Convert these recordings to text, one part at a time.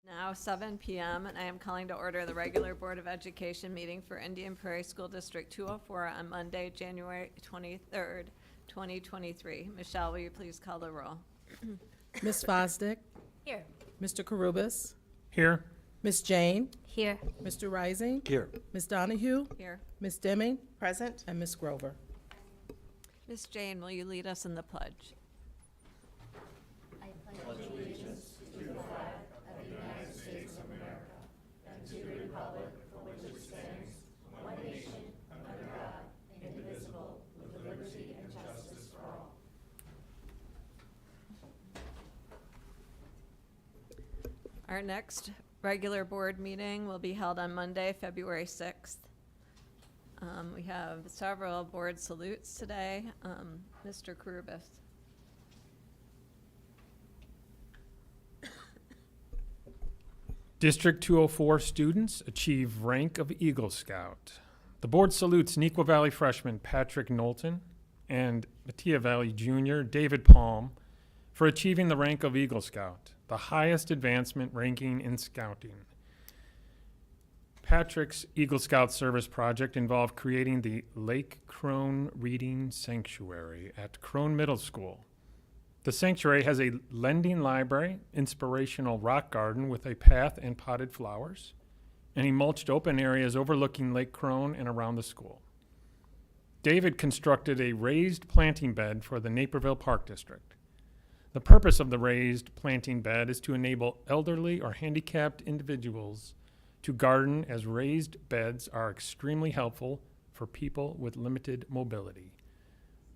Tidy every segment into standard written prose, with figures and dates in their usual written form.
Now 7 p.m. and I am calling to order the regular Board of Education meeting for Indian Prairie School District 204 on Monday, January 23rd, 2023. Michelle, will you please call the roll? Ms. Fosdick. Here. Mr. Karubas. Here. Ms. Jane. Here. Mr. Rising. Here. Ms. Donahue. Here. Ms. Deming. Present. And Ms. Grover. Ms. Jane, will you lead us in the pledge? Our next regular board meeting will be held on Monday, February 6th. We have several board salutes today. Mr. Karubas. District 204 students achieve rank of Eagle Scout. The board salutes Neuqua Valley freshman Patrick Knowlton and Mattia Valley junior David Palm for achieving the rank of Eagle Scout, the highest advancement ranking in scouting. Patrick's Eagle Scout service project involved creating the Lake Crone Reading Sanctuary at Crone Middle School. The sanctuary has a lending library, inspirational rock garden with a path and potted flowers, and he mulched open areas overlooking Lake Crone and around the school. David constructed a raised planting bed for the Naperville Park District. The purpose of the raised planting bed is to enable elderly or handicapped individuals to garden, as raised beds are extremely helpful for people with limited mobility.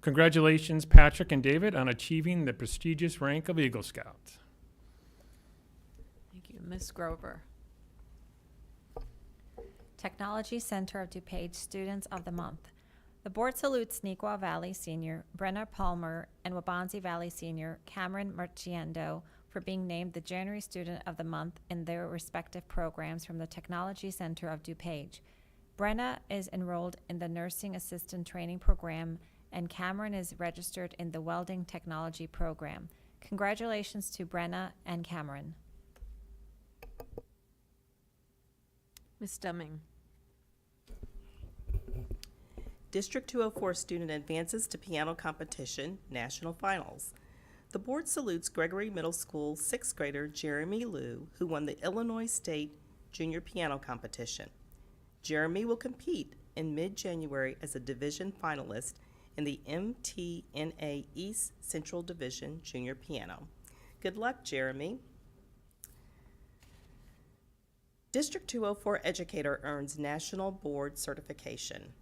Congratulations, Patrick and David, on achieving the prestigious rank of Eagle Scout. Thank you. Ms. Grover. Technology Center of DuPage Students of the Month. The board salutes Neuqua Valley Senior Brenna Palmer and Wabansie Valley Senior Cameron Marchiendo for being named the January Student of the Month in their respective programs from the Technology Center of DuPage. Brenna is enrolled in the Nursing Assistant Training Program, and Cameron is registered in the Welding Technology Program. Congratulations to Brenna and Cameron. Ms. Deming. District 204 student advances to piano competition, national finals. The board salutes Gregory Middle School 6th grader Jeremy Liu, who won the Illinois State Junior Piano Competition. Jeremy will compete in mid-January as a division finalist in the MTNA East Central Division Junior Piano. Good luck, Jeremy. District 204 educator earns national board certification.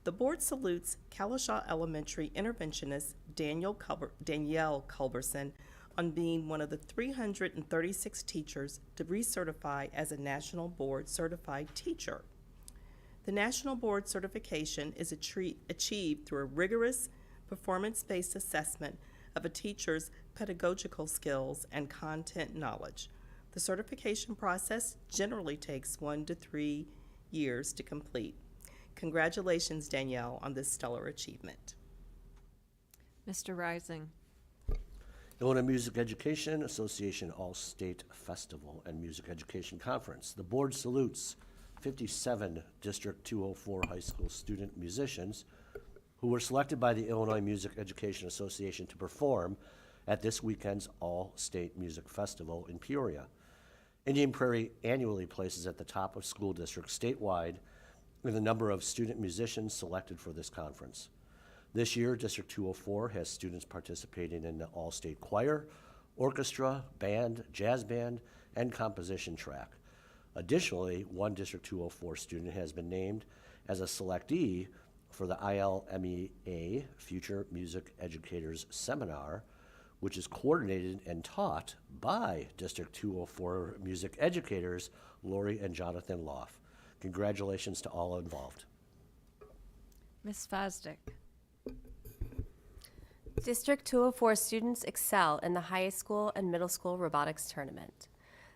The board salutes Kalashaw Elementary interventionist Danielle Culberson on being one of the 336 teachers to recertify as a National Board Certified Teacher. The National Board Certification is achieved through a rigorous performance-based assessment of a teacher's pedagogical skills and content knowledge. The certification process generally takes 1 to 3 years to complete. Congratulations, Danielle, on this stellar achievement. Mr. Rising. Illinois Music Education Association All-State Festival and Music Education Conference. The board salutes 57 District 204 high school student musicians who were selected by the Illinois Music Education Association to perform at this weekend's All-State Music Festival in Peoria. Indian Prairie annually places at the top of school districts statewide in the number of student musicians selected for this conference. This year, District 204 has students participating in the all-state choir, orchestra, band, jazz band, and composition track. Additionally, one District 204 student has been named as a selectee for the ILMEA Future Music Educators Seminar, which is coordinated and taught by District 204 music educators Lori and Jonathan Loff. Congratulations to all involved. Ms. Fosdick. District 204 students excel in the high school and middle school robotics tournament.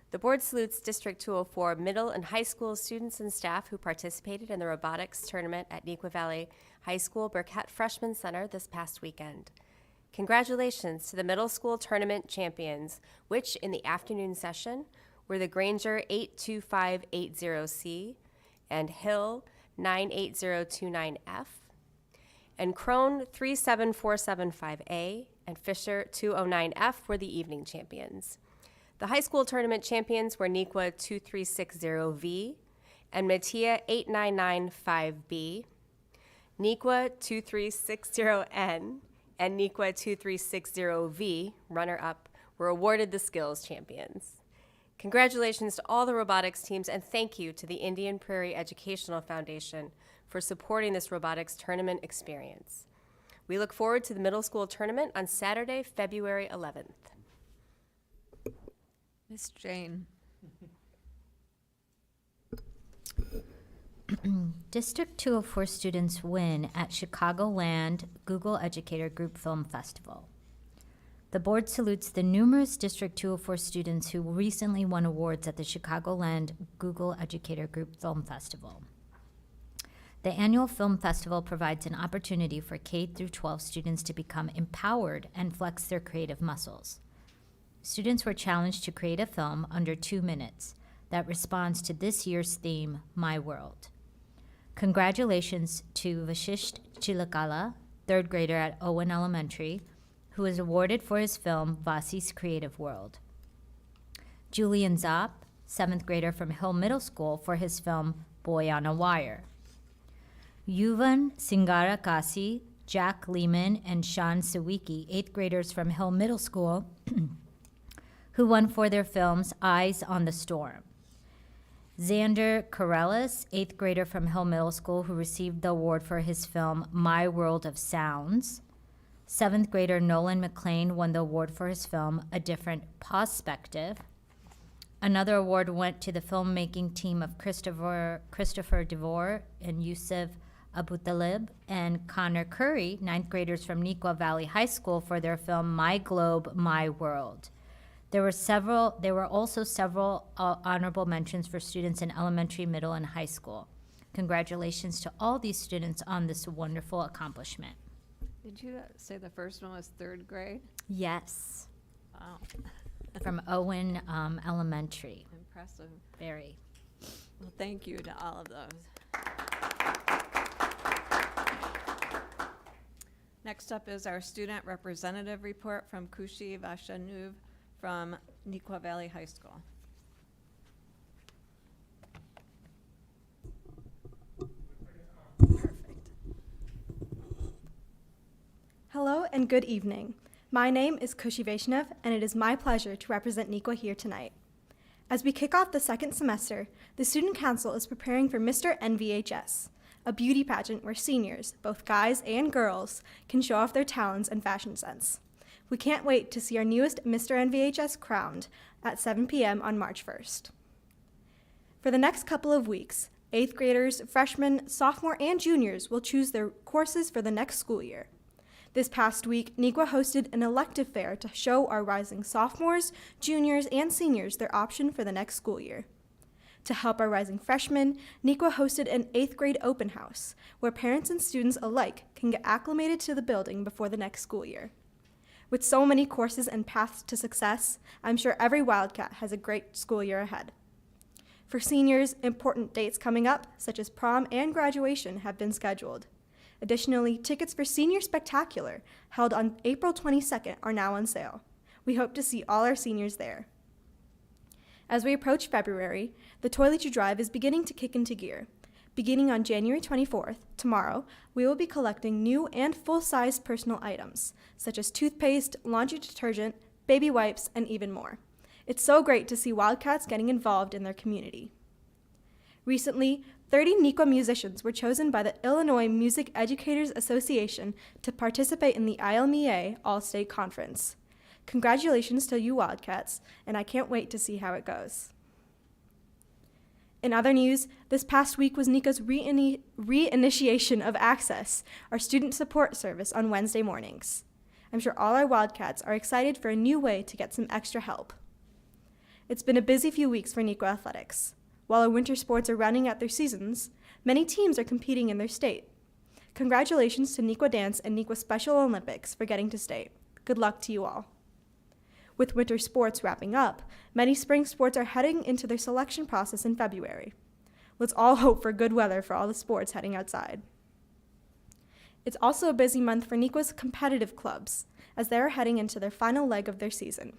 The board salutes District 204 middle and high school students and staff who participated in the robotics tournament at Neuqua Valley High School Burkett Freshman Center this past weekend. Congratulations to the middle school tournament champions, which in the afternoon session were the Granger 82580C and Hill 98029F, and Crone 37475A and Fisher 209F were the evening champions. The high school tournament champions were Nequa 2360V and Matia 8995B, Nequa 2360N and Nequa 2360V, runner-up, were awarded the skills champions. Congratulations to all the robotics teams, and thank you to the Indian Prairie Educational Foundation for supporting this robotics tournament experience. We look forward to the middle school tournament on Saturday, February 11th. Ms. Jane. District 204 students win at Chicagoland Google Educator Group Film Festival. The board salutes the numerous District 204 students who recently won awards at the Chicagoland Google Educator Group Film Festival. The annual film festival provides an opportunity for K through 12 students to become empowered and flex their creative muscles. Students were challenged to create a film under 2 minutes that responds to this year's theme, My World. Congratulations to Vashisht Chilakala, 3rd grader at Owen Elementary, who was awarded for his film Vasi's Creative World. Julian Zopp, 7th grader from Hill Middle School, for his film Boy on a Wire. Yuvan Singara Kasi, Jack Lehman, and Sean Sawicki, 8th graders from Hill Middle School, who won for their films Eyes on the Storm. Xander Corellis, 8th grader from Hill Middle School, who received the award for his film My World of Sounds. 7th grader Nolan McLean won the award for his film A Different Perspective. Another award went to the filmmaking team of Christopher DeVore and Yusuf Abutalib and Connor Curry, 9th graders from Nequa Valley High School, for their film My Globe, My World. There were also several honorable mentions for students in elementary, middle, and high school. Congratulations to all these students on this wonderful accomplishment. Did you say the first one was 3rd grade? Yes, Wow, from Owen Elementary. impressive. Very. Well, thank you to all of those. Next up is our student representative report from Kushi Vashanuv from Nequa Valley High School. Perfect. Hello and good evening. My name is Kushi Vaishnav, and it is my pleasure to represent Nequa here tonight. As we kick off the second semester, the Student Council is preparing for Mr. NVHS, a beauty pageant where seniors, both guys and girls, can show off their talents and fashion sense. We can't wait to see our newest Mr. NVHS crowned at 7 p.m. on March 1st. For the next couple of weeks, 8th graders, freshmen, sophomore, and juniors will choose their courses for the next school year. This past week, Nequa hosted an elective fair to show our rising sophomores, juniors, and seniors their option for the next school year. To help our rising freshmen, Nequa hosted an 8th grade open house, where parents and students alike can get acclimated to the building before the next school year. With so many courses and paths to success, I'm sure every Wildcat has a great school year ahead. For seniors, important dates coming up, such as prom and graduation, have been scheduled. Additionally, tickets for Senior Spectacular, held on April 22nd, are now on sale. We hope to see all our seniors there. As we approach February, the toiletry drive is beginning to kick into gear. Beginning on January 24th, tomorrow, we will be collecting new and full-size personal items, such as toothpaste, laundry detergent, baby wipes, and even more. It's so great to see Wildcats getting involved in their community. Recently, 30 Nequa musicians were chosen by the Illinois Music Educators Association to participate in the ILMEA All-State Conference. Congratulations to you Wildcats, and I can't wait to see how it goes. In other news, this past week was Nequa's reinitiation of Access, our student support service on Wednesday mornings. I'm sure all our Wildcats are excited for a new way to get some extra help. It's been a busy few weeks for Nequa athletics. While our winter sports are running out their seasons, many teams are competing in their state. Congratulations to Nequa Dance and Nequa Special Olympics for getting to state. Good luck to you all. With winter sports wrapping up, many spring sports are heading into their selection process in February. Let's all hope for good weather for all the sports heading outside. It's also a busy month for NEQA's competitive clubs, as they are heading into their final leg of their season.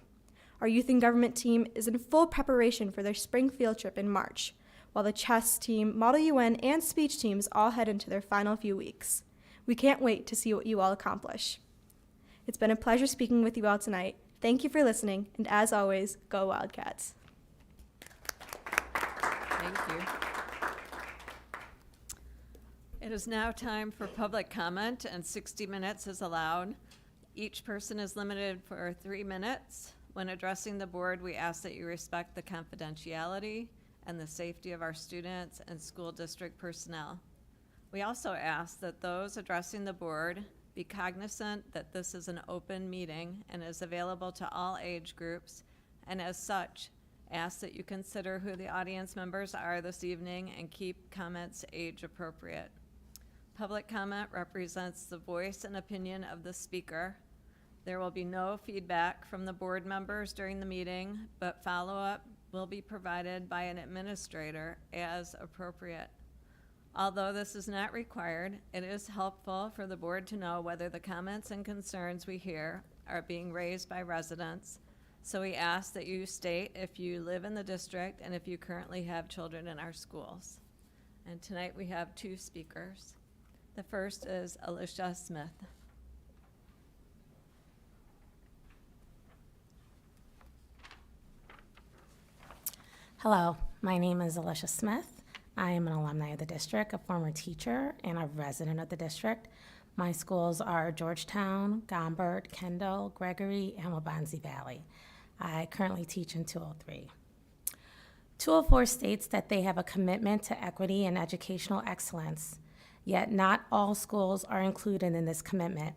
Our youth and government team is in full preparation for their spring field trip in March, while the chess team, Model UN, and speech teams all head into their final few weeks. We can't wait to see what you all accomplish. It's been a pleasure speaking with you all tonight. Thank you for listening, and as always, go Wildcats. Thank you. It is now time for public comment, and 60 minutes is allowed. Each person is limited for 3 minutes. When addressing the board, we ask that you respect the confidentiality and the safety of our students and school district personnel. We also ask that those addressing the board be cognizant that this is an open meeting and is available to all age groups, and as such, ask that you consider who the audience members are this evening and keep comments age appropriate. Public comment represents the voice and opinion of the speaker. There will be no feedback from the board members during the meeting, but follow-up will be provided by an administrator as appropriate. Although this is not required, it is helpful for the board to know whether the comments and concerns we hear are being raised by residents. So we ask that you state if you live in the district and if you currently have children in our schools. And tonight we have 2 speakers. The first is Alicia Smith. Hello, my name is Alicia Smith. I am an alumni of the district, a former teacher, and a resident of the district. My schools are Georgetown, Gombert, Kendall, Gregory, and Wabansie Valley. I currently teach in 203. 204 states that they have a commitment to equity and educational excellence, yet not all schools are included in this commitment.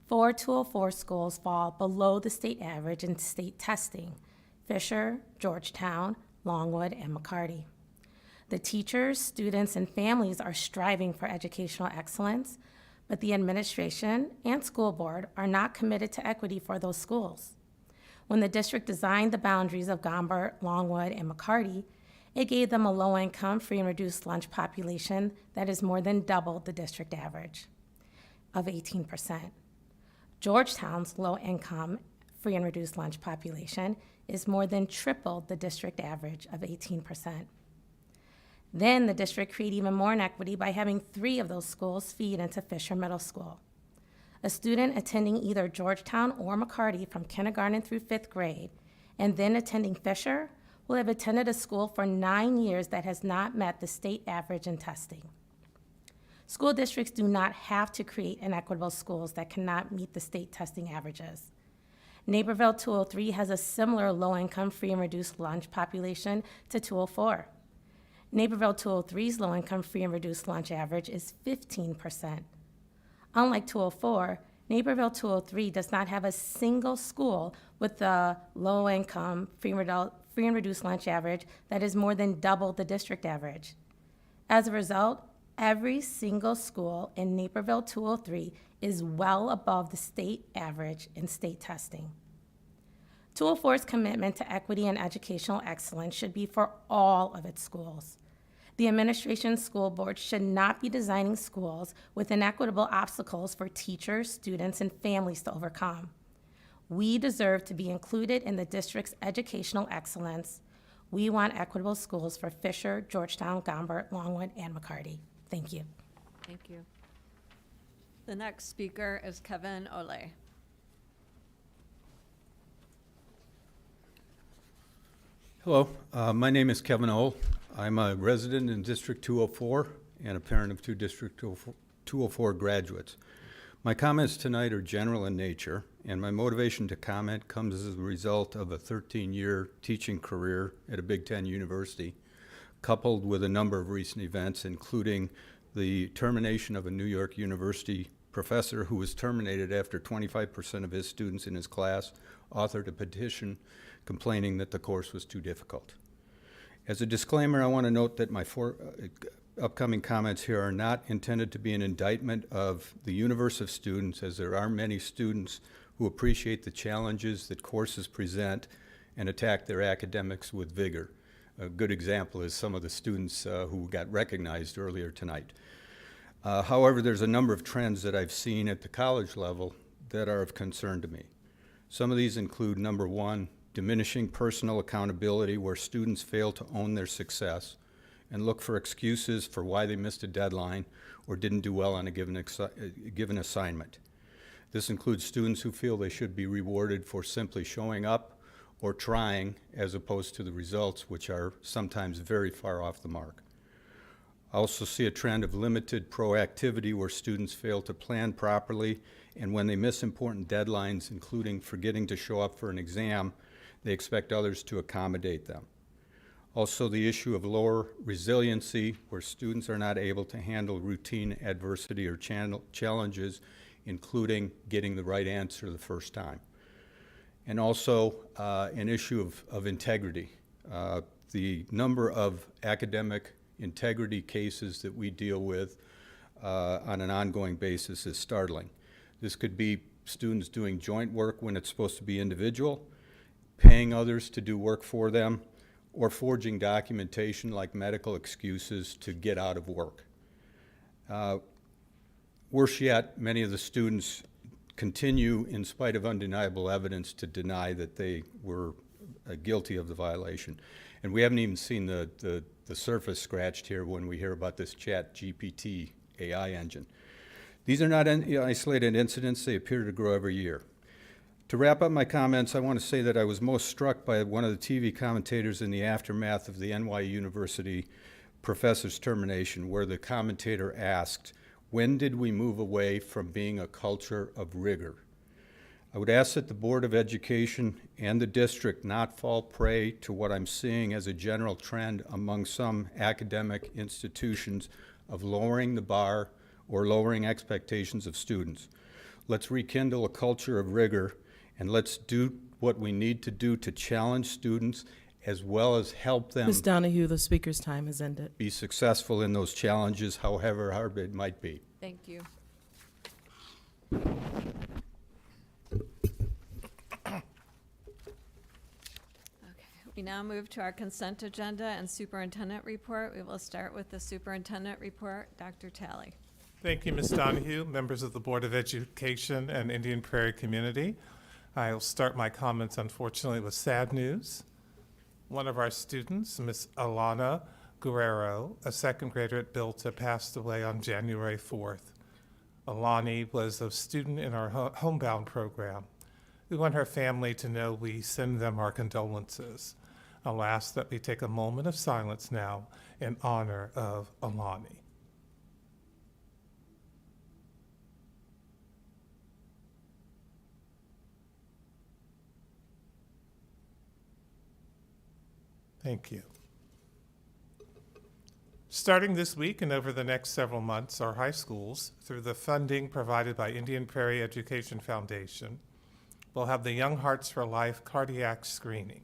4 204 schools fall below the state average in state testing: Fisher, Georgetown, Longwood, and McCarty. The teachers, students, and families are striving for educational excellence, but the administration and school board are not committed to equity for those schools. When the district designed the boundaries of Gombert, Longwood, and McCarty, it gave them a low-income, free and reduced lunch population that is more than double the district average of 18%. Georgetown's low-income, free and reduced lunch population is more than triple the district average of 18%. Then the district created even more inequity by having 3 of those schools feed into Fisher Middle School. A student attending either Georgetown or McCarty from kindergarten through 5th grade and then attending Fisher will have attended a school for 9 years that has not met the state average in testing. School districts do not have to create inequitable schools that cannot meet the state testing averages. Naperville 203 has a similar low-income, free and reduced lunch population to 204. Naperville 203's low-income, free and reduced lunch average is 15%. Unlike 204, Naperville 203 does not have a single school with a low-income, free and reduced lunch average that is more than double the district average. As a result, every single school in Naperville 203 is well above the state average in state testing. 204's commitment to equity and educational excellence should be for all of its schools. The administration school board should not be designing schools with inequitable obstacles for teachers, students, and families to overcome. We deserve to be included in the district's educational excellence. We want equitable schools for Fisher, Georgetown, Gombert, Longwood, and McCarty. Thank you. Thank you. The next speaker is Kevin Ole. Hello, my name is Kevin O. I'm a resident in District 204 and a parent of 2 District 204 graduates. My comments tonight are general in nature, and my motivation to comment comes as a result of a 13-year teaching career at a Big Ten university, coupled with a number of recent events, including the termination of a New York University professor who was terminated after 25% of his students in his class authored a petition complaining that the course was too difficult. As a disclaimer, I want to note that my upcoming comments here are not intended to be an indictment of the universe of students, as there are many students who appreciate the challenges that courses present and attack their academics with vigor. A good example is some of the students who got recognized earlier tonight. However, there's a number of trends that I've seen at the college level that are of concern to me. Some of these include, number one, diminishing personal accountability, where students fail to own their success and look for excuses for why they missed a deadline or didn't do well on a given assignment. This includes students who feel they should be rewarded for simply showing up or trying, as opposed to the results, which are sometimes very far off the mark. I also see a trend of limited proactivity, where students fail to plan properly, and when they miss important deadlines, including forgetting to show up for an exam, they expect others to accommodate them. Also, the issue of lower resiliency, where students are not able to handle routine adversity or challenges, including getting the right answer the first time. And also an issue of integrity. The number of academic integrity cases that we deal with on an ongoing basis is startling. This could be students doing joint work when it's supposed to be individual, paying others to do work for them, or forging documentation like medical excuses to get out of work. Worse yet, many of the students continue, in spite of undeniable evidence, to deny that they were guilty of the violation. And we haven't even seen the surface scratched here when we hear about this ChatGPT AI engine. These are not isolated incidents. They appear to grow every year. To wrap up my comments, I want to say that I was most struck by one of the TV commentators in the aftermath of the NYU University professor's termination, where the commentator asked, "When did we move away from being a culture of rigor?" I would ask that the Board of Education and the district not fall prey to what I'm seeing as a general trend among some academic institutions of lowering the bar or lowering expectations of students. Let's rekindle a culture of rigor, and let's do what we need to do to challenge students as well as help them Ms. Donahue, the speaker's time has ended. be successful in those challenges, however hard it might be. Thank you. We now move to our consent agenda and superintendent report. We will start with the superintendent report. Dr. Talley. Thank you, Ms. Donahue, members of the Board of Education and Indian Prairie community. I'll start my comments, unfortunately, with sad news. One of our students, Ms. Alana Guerrero, a second grader at Bilta, passed away on January 4th. Alani was a student in our homebound program. We want her family to know we send them our condolences. I'll ask that we take a moment of silence now in honor of Alani. Thank you. Starting this week and over the next several months, our high schools, through the funding provided by Indian Prairie Education Foundation, will have the Young Hearts for Life cardiac screening.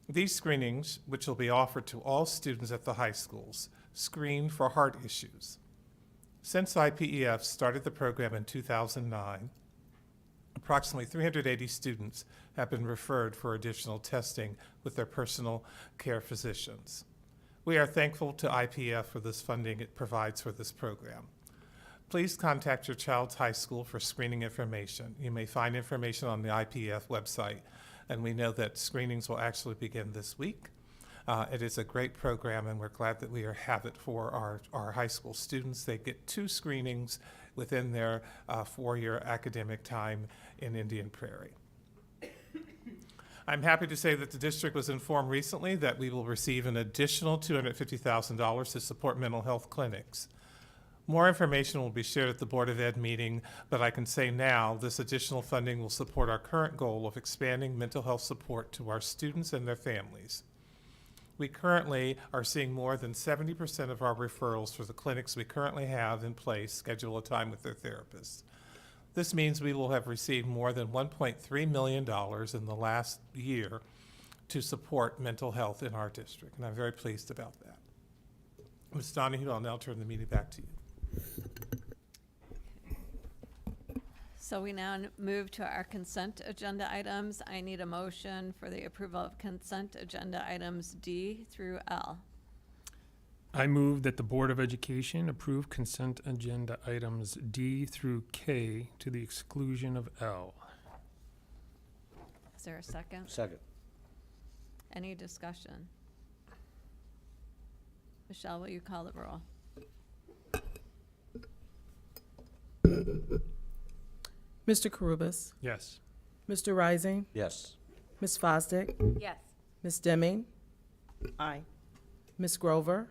These screenings, which will be offered to all students at the high schools, screen for heart issues. Since IPEF started the program in 2009, approximately 380 students have been referred for additional testing with their personal care physicians. We are thankful to IPF for this funding it provides for this program. Please contact your child's high school for screening information. You may find information on the IPF website, and we know that screenings will actually begin this week. It is a great program, and we're glad that we have it for our high school students. They get 2 screenings within their 4-year academic time in Indian Prairie. I'm happy to say that the district was informed recently that we will receive an additional $250,000 to support mental health clinics. More information will be shared at the Board of Ed meeting, but I can say now this additional funding will support our current goal of expanding mental health support to our students and their families. We currently are seeing more than 70% of our referrals for the clinics we currently have in place schedule a time with their therapists. This means we will have received more than $1.3 million in the last year to support mental health in our district, and I'm very pleased about that. Ms. Donahue, I'll now turn the meeting back to you. So we now move to our consent agenda items. I need a motion for the approval of consent agenda items D through L. I move that the Board of Education approve consent agenda items D through K to the exclusion of L. Is there a second? Second. Any discussion? Michelle, will you call the roll? Mr. Carubus, Yes. Mr. Rising, Yes. Ms. Fosdick, Yes. Ms. Deming, Aye. Ms. Grover,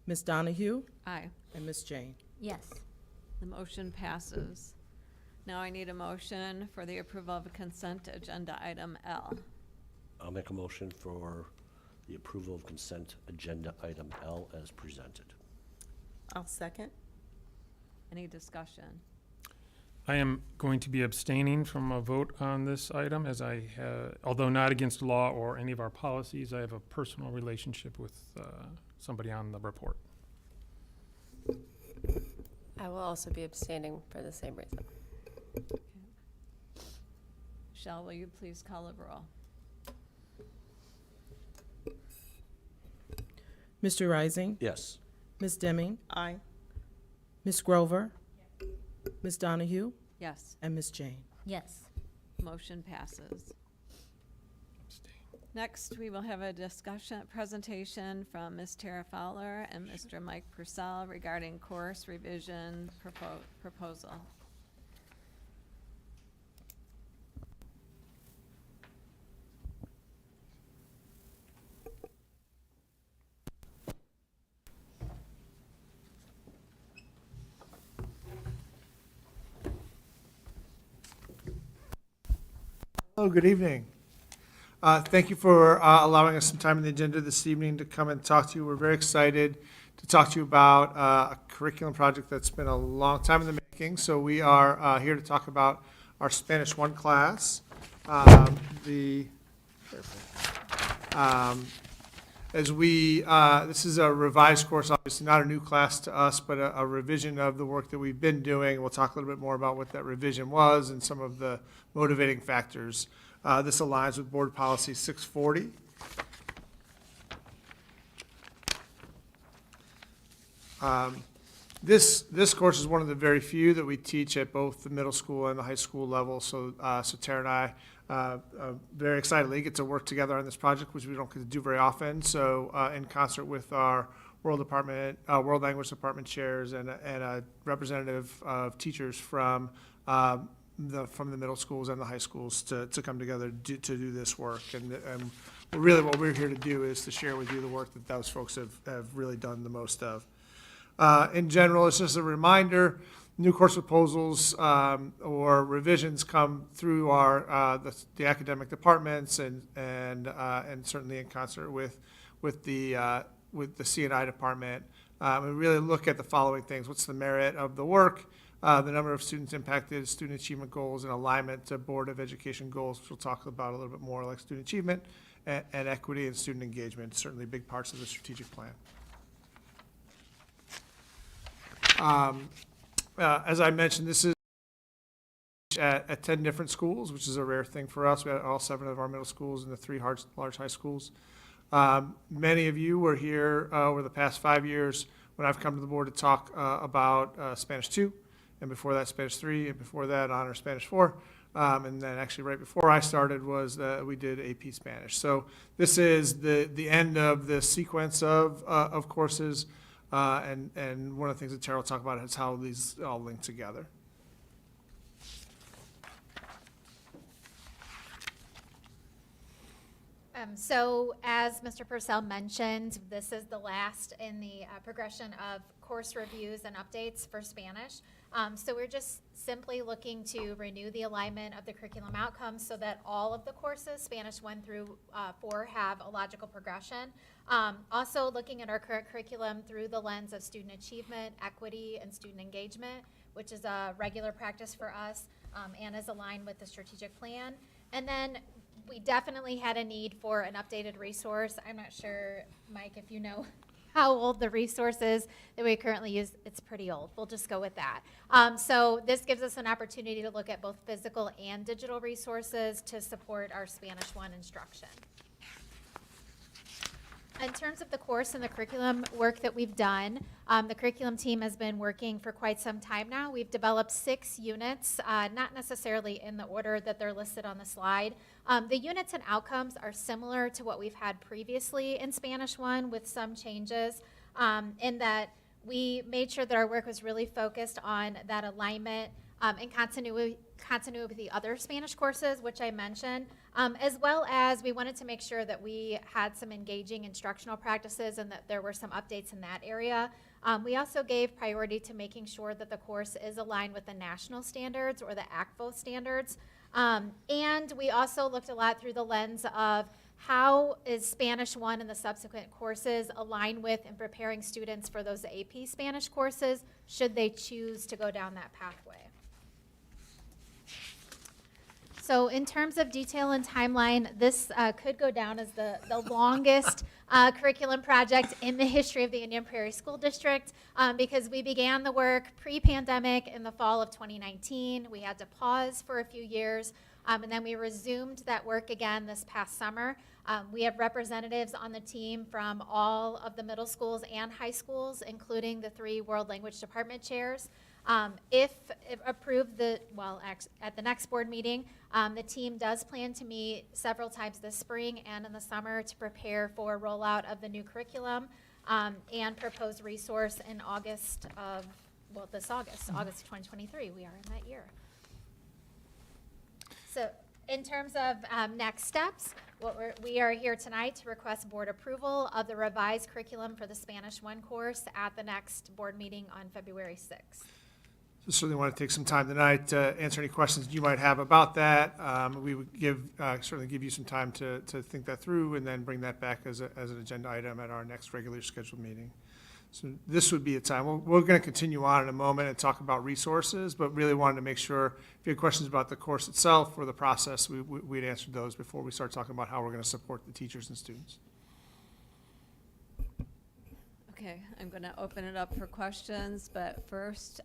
Ms. Donahue, Aye. and Ms. Jane. Yes. The motion passes. Now I need a motion for the approval of consent agenda item L. I'll make a motion for the approval of consent agenda item L as presented. I'll second. Any discussion? I am going to be abstaining from a vote on this item as although not against law or any of our policies, I have a personal relationship with somebody on the report. I will also be abstaining for the same reason. Michelle, will you please call the roll? Mr. Rising, Yes. Ms. Deming, Aye. Ms. Grover, Ms. Donahue, Yes, and Ms. Jane. Yes. motion passes. Abstain. Next, we will have a presentation from Ms. Tara Fowler and Mr. Mike Purcell regarding course revision proposal. Hello, good evening. Thank you for allowing us some time in the agenda this evening to come and talk to you. We're very excited to talk to you about a curriculum project that's been a long time in the making. So we are here to talk about our Spanish 1 class. This is a revised course, obviously not a new class to us, but a revision of the work that we've been doing. We'll talk a little bit more about what that revision was and some of the motivating factors. This aligns with Board Policy 640. This course is one of the very few that we teach at both the middle school and the high school level. So Tara and I very excitedly get to work together on this project, which we don't get to do very often. So in concert with our World Language Department chairs and a representative of teachers from the middle schools and the high schools to come together to do this work. And really what we're here to do is to share with you the work that those folks have really done the most of. In general, it's just a reminder, new course proposals or revisions come through the academic departments and certainly in concert with the C&I department. We really look at the following things. What's the merit of the work? The number of students impacted, student achievement goals, and alignment to Board of Education goals, which we'll talk about a little bit more, like student achievement and equity and student engagement, certainly big parts of the strategic plan. As I mentioned, this is at 10 different schools, which is a rare thing for us. We had all 7 of our middle schools and the 3 large high schools. Many of you were here over the past 5 years when I've come to the board to talk about Spanish 2, and before that Spanish 3, and before that Honor Spanish 4. And then actually right before I started was we did AP Spanish. So this is the end of the sequence of courses. And one of the things that Tara will talk about is how these all link together. So as Mr. Purcell mentioned, this is the last in the progression of course reviews and updates for Spanish. So we're just simply looking to renew the alignment of the curriculum outcomes so that all of the courses, Spanish 1 through 4, have a logical progression. Also looking at our current curriculum through the lens of student achievement, equity, and student engagement, which is a regular practice for us and is aligned with the strategic plan. And then we definitely had a need for an updated resource. I'm not sure, Mike, if you know how old the resource is that we currently use. It's pretty old. We'll just go with that. So this gives us an opportunity to look at both physical and digital resources to support our Spanish 1 instruction. In terms of the course and the curriculum work that we've done, the curriculum team has been working for quite some time now. We've developed 6 units, not necessarily in the order that they're listed on the slide. The units and outcomes are similar to what we've had previously in Spanish 1 with some changes in that we made sure that our work was really focused on that alignment and continuity with the other Spanish courses, which I mentioned, as well as we wanted to make sure that we had some engaging instructional practices and that there were some updates in that area. We also gave priority to making sure that the course is aligned with the national standards or the ACVO standards. And we also looked a lot through the lens of how is Spanish 1 and the subsequent courses align with and preparing students for those AP Spanish courses should they choose to go down that pathway. So in terms of detail and timeline, this could go down as the longest curriculum project in the history of the Indian Prairie School District because we began the work pre-pandemic in the fall of 2019. We had to pause for a few years, and then we resumed that work again this past summer. We have representatives on the team from all of the middle schools and high schools, including the 3 World Language Department chairs. If approved, at the next board meeting, the team does plan to meet several times this spring and in the summer to prepare for rollout of the new curriculum and proposed resource in August of 2023. We are in that year. So in terms of next steps, we are here tonight to request board approval of the revised curriculum for the Spanish 1 course at the next board meeting on February 6th. So certainly want to take some time tonight to answer any questions you might have about that. We would certainly give you some time to think that through and then bring that back as an agenda item at our next regularly scheduled meeting. So this would be a time. We're going to continue on in a moment and talk about resources, but really wanted to make sure if you had questions about the course itself or the process, we'd answer those before we start talking about how we're going to support the teachers and students. Okay, I'm going to open it up for questions, but first,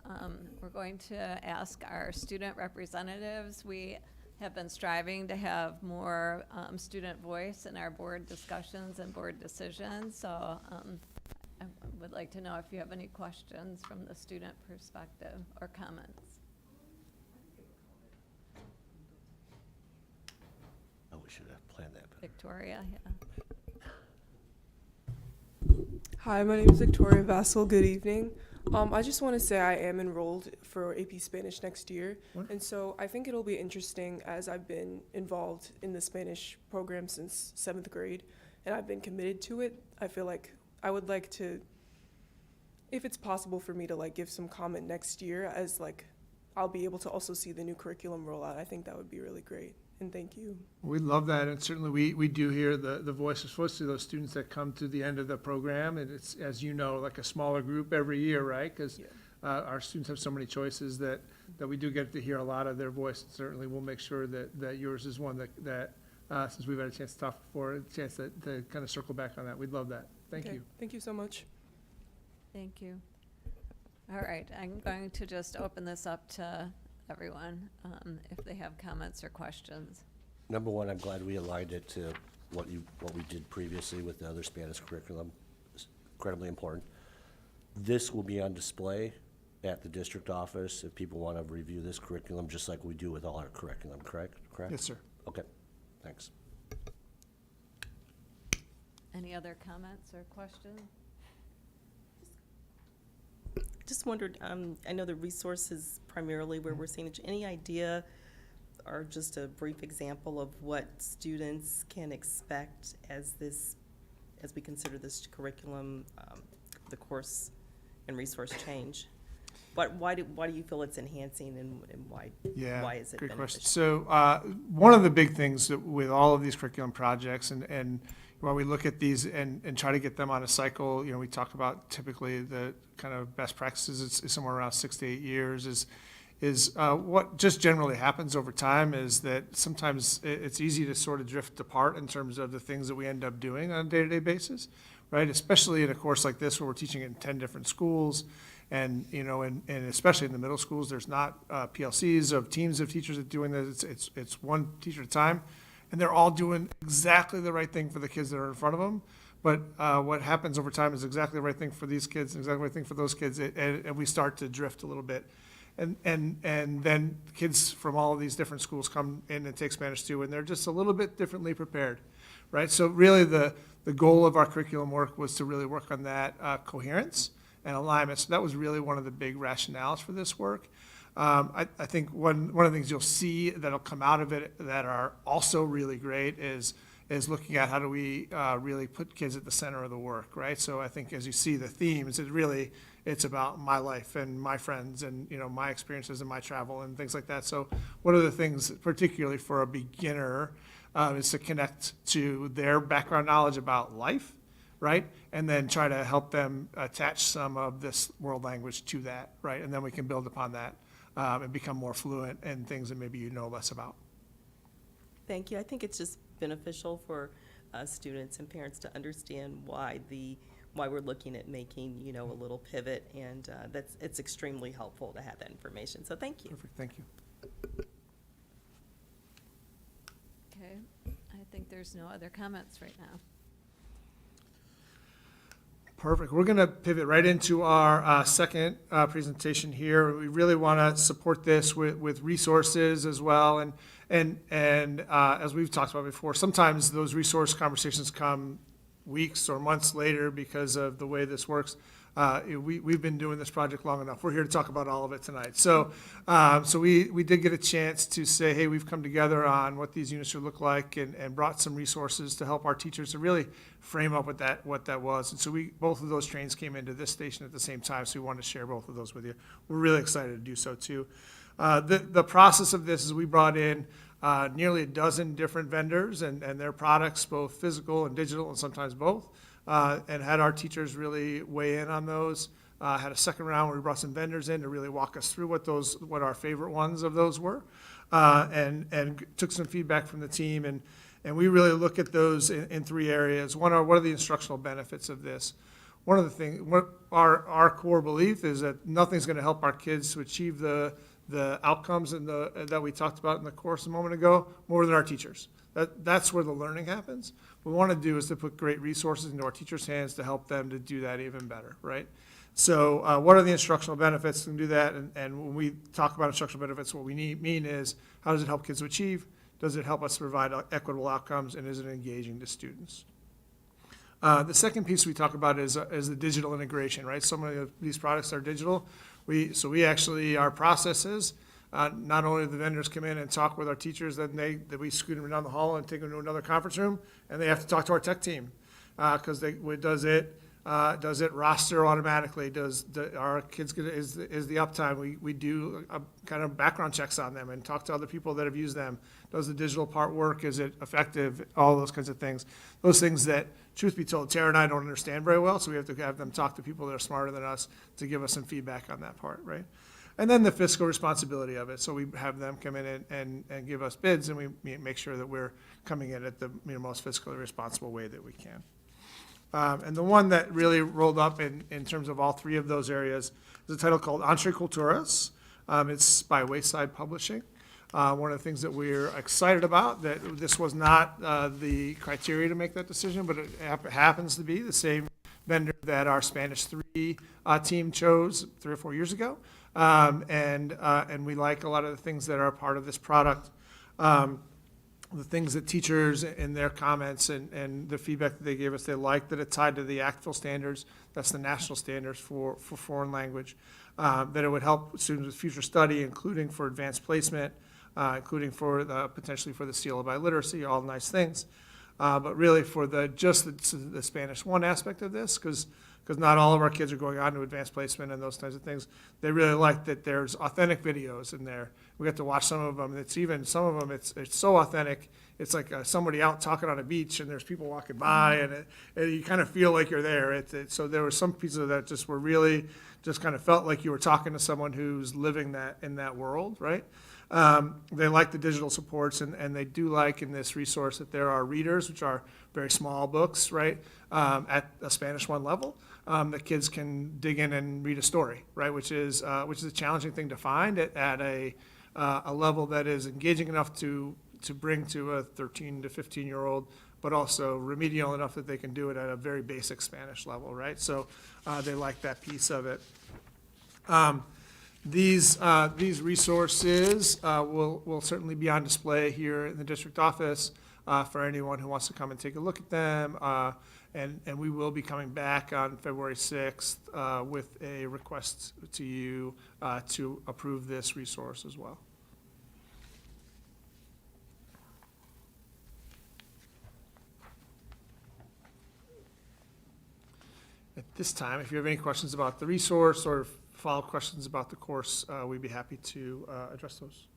we're going to ask our student representatives. We have been striving to have more student voice in our board discussions and board decisions, so I would like to know if you have any questions from the student perspective or comments. Oh, we should have planned that better. Victoria, yeah. Hi, my name is Victoria Vassal. Good evening. I just want to say I am enrolled for AP Spanish next year, and so I think it'll be interesting as I've been involved in the Spanish program since 7th grade, and I've been committed to it. I feel like I would like to, if it's possible for me to give some comment next year as I'll be able to also see the new curriculum roll out. I think that would be really great. And thank you. We love that, and certainly we do hear the voices, especially those students that come to the end of the program, and it's, as you know, like a smaller group every year, right? Because our students have so many choices that we do get to hear a lot of their voice. Certainly we'll make sure that yours is one that since we've had a chance to talk before, a chance to kind of circle back on that. We'd love that. Thank you. Thank you so much. Thank you. All right, I'm going to just open this up to everyone, if they have comments or questions. Number one, I'm glad we aligned it to what we did previously with the other Spanish curriculum. It's incredibly important. This will be on display at the district office if people want to review this curriculum, just like we do with all our curriculum, correct? Yes, sir. Okay, thanks. Any other comments or questions? Just wondered, I know the resources primarily where we're seeing it. Any idea or just a brief example of what students can expect as we consider this curriculum, the course and resource change? Why do you feel it's enhancing and why is it great beneficial? question. So one of the big things that with all of these curriculum projects and when we look at these and try to get them on a cycle, we talk about typically the kind of best practices is somewhere around 6 to 8 years, what just generally happens over time is that sometimes it's easy to sort of drift apart in terms of the things that we end up doing on a day-to-day basis, right? Especially in a course like this where we're teaching in 10 different schools, and especially in the middle schools, there's not PLCs of teams of teachers that are doing this. It's one teacher at a time, and they're all doing exactly the right thing for the kids that are in front of them. But what happens over time is exactly the right thing for these kids and exactly the right thing for those kids, and we start to drift a little bit. And then kids from all of these different schools come in and take Spanish too, and they're just a little bit differently prepared, right? So really the goal of our curriculum work was to really work on that coherence and alignment. So that was really one of the big rationales for this work. I think one of the things you'll see that'll come out of it that are also really great is looking at how do we really put kids at the center of the work, right? So I think as you see the themes, it's about my life and my friends and my experiences and my travel and things like that. So one of the things, particularly for a beginner, is to connect to their background knowledge about life, right? And then try to help them attach some of this world language to that, right? And then we can build upon that and become more fluent in things that maybe you know less about. Thank you. I think it's just beneficial for students and parents to understand why we're looking at making a little pivot, and it's extremely helpful to have that information. So thank you. Perfect. Thank you. Okay, I think there's no other comments right now. Perfect. We're going to pivot right into our second presentation here. We really want to support this with resources as well. And as we've talked about before, sometimes those resource conversations come weeks or months later because of the way this works. We've been doing this project long enough. We're here to talk about all of it tonight. So we did get a chance to say, hey, we've come together on what these units should look like and brought some resources to help our teachers to really frame up what that was. And so both of those trains came into this station at the same time, so we wanted to share both of those with you. We're really excited to do so too. The process of this is we brought in nearly a dozen different vendors and their products, both physical and digital, and sometimes both, and had our teachers really weigh in on those. Had a second round where we brought some vendors in to really walk us through what our favorite ones of those were, and took some feedback from the team. And we really look at those in three areas. One are, what are the instructional benefits of this? One of the things, our core belief is that nothing's going to help our kids to achieve the outcomes that we talked about in the course a moment ago more than our teachers. That's where the learning happens. What we want to do is to put great resources into our teachers' hands to help them to do that even better, right? So what are the instructional benefits to do that? And when we talk about instructional benefits, what we mean is, how does it help kids to achieve? Does it help us provide equitable outcomes? And is it engaging to students? The second piece we talk about is the digital integration, right? Some of these products are digital. Our processes, not only do the vendors come in and talk with our teachers, that we scoot them down the hall and take them to another conference room, and they have to talk to our tech team, because does it roster automatically? Our kids is the uptime? We do kind of background checks on them and talk to other people that have used them. Does the digital part work? Is it effective? All those kinds of things. Those things that, truth be told, Tara and I don't understand very well, so we have to have them talk to people that are smarter than us to give us some feedback on that part, right? And then the fiscal responsibility of it. So we have them come in and give us bids, and we make sure that we're coming in at the most fiscally responsible way that we can. And the one that really rolled up in terms of all three of those areas is a title called Entre Culturas. It's by Wayside Publishing. One of the things that we're excited about, that this was not the criteria to make that decision, but it happens to be the same vendor that our Spanish 3 team chose 3 or 4 years ago. And we like a lot of the things that are a part of this product. The things that teachers in their comments and the feedback that they gave us, they liked that it tied to the ACTFL standards. That's the national standards for foreign language. That it would help students with future study, including for advanced placement, including for potentially for the seal of biliteracy, all nice things. But really for the Spanish 1 aspect of this, because not all of our kids are going on to advanced placement and those kinds of things. They really like that there's authentic videos in there. We got to watch some of them. It's so authentic, it's like somebody out talking on a beach and there's people walking by, and you kind of feel like you're there. So there were some pieces of that just were really just kind of felt like you were talking to someone who's living that in that world, right? They like the digital supports, and they do like in this resource that there are readers, which are very small books, right, at a Spanish 1 level, that kids can dig in and read a story, right, which is a challenging thing to find at a level that is engaging enough to bring to a 13 to 15-year-old, but also remedial enough that they can do it at a very basic Spanish level, right? So they like that piece of it. These resources will certainly be on display here in the district office for anyone who wants to come and take a look at them. And we will be coming back on February 6th with a request to you to approve this resource as well. At this time, if you have any questions about the resource or follow-up questions about the course, we'd be happy to address those.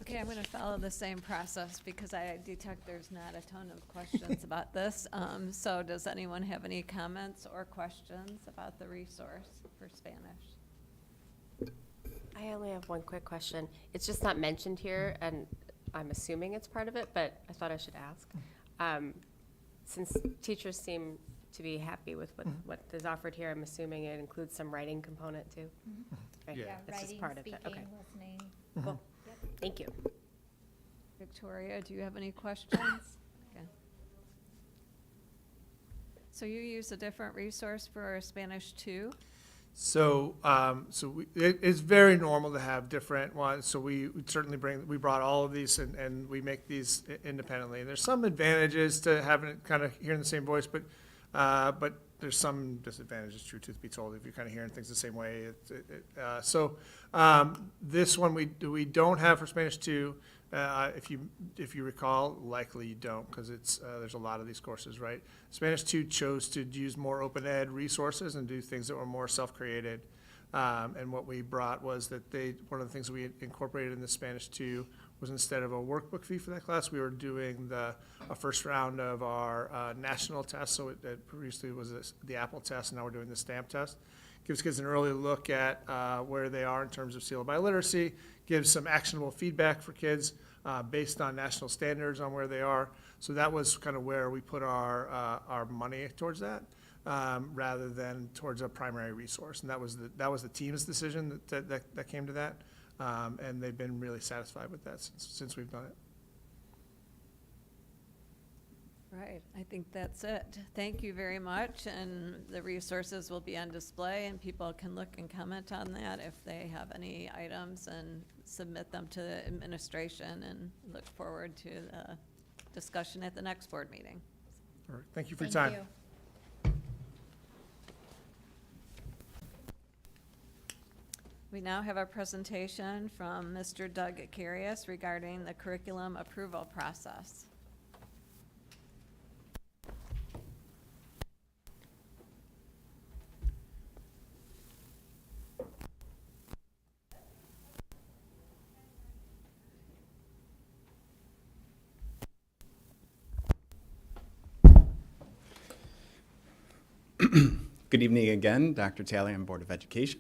Okay, I'm going to follow the same process because I detect there's not a ton of questions about this. So does anyone have any comments or questions about the resource for Spanish? I only have one quick question. It's just not mentioned here, and I'm assuming it's part of it, but I thought I should ask. Since teachers seem to be happy with what is offered here, I'm assuming it includes some writing component too? Okay, Yeah. this is Writing, part of it. speaking, Okay, listening. cool. Thank you. Victoria, do you have any questions? Okay. So you use a different resource for Spanish 2? So, it's very normal to have different ones. So we certainly we brought all of these and we make these independently. And there's some advantages to having it kind of hearing the same voice, but there's some disadvantages, truth be told, if you're kind of hearing things the same way. This one we don't have for Spanish 2. If you recall, likely you don't, because there's a lot of these courses, right? Spanish 2 chose to use more open ed resources and do things that were more self-created. And what we brought was that one of the things we incorporated in the Spanish 2 was instead of a workbook fee for that class, we were doing a first round of our national test. So it previously was the Apple test, and now we're doing the STAMP test. Gives kids an early look at where they are in terms of seal by literacy, gives some actionable feedback for kids based on national standards on where they are. So that was kind of where we put our money towards that, rather than towards a primary resource. And that was the team's decision that came to that, and they've been really satisfied with that since we've done it. Right, I think that's it. Thank you very much, and the resources will be on display, and people can look and comment on that if they have any items and submit them to the administration, and look forward to the discussion at the next board meeting. All right, thank you for your time. We now have a presentation from Mr. Doug Carius regarding the curriculum approval process. Good evening again, Dr. Talley on Board of Education.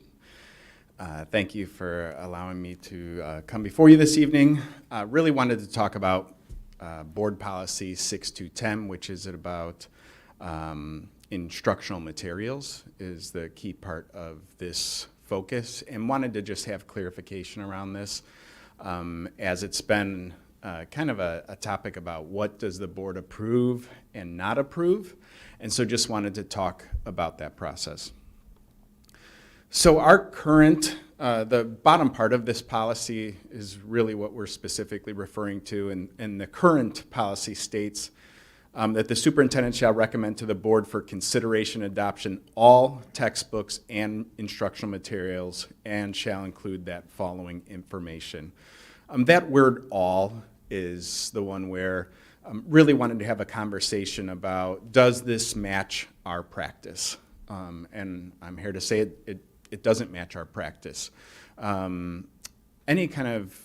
Thank you for allowing me to come before you this evening. Really wanted to talk about Board Policy 6210, which is about instructional materials is the key part of this focus, and wanted to just have clarification around this as it's been kind of a topic about what does the board approve and not approve. And so just wanted to talk about that process. So our current, the bottom part of this policy is really what we're specifically referring to, and the current policy states that the superintendent shall recommend to the board for consideration adoption all textbooks and instructional materials and shall include that following information. That word all is the one where really wanted to have a conversation about, does this match our practice? And I'm here to say it doesn't match our practice. Any kind of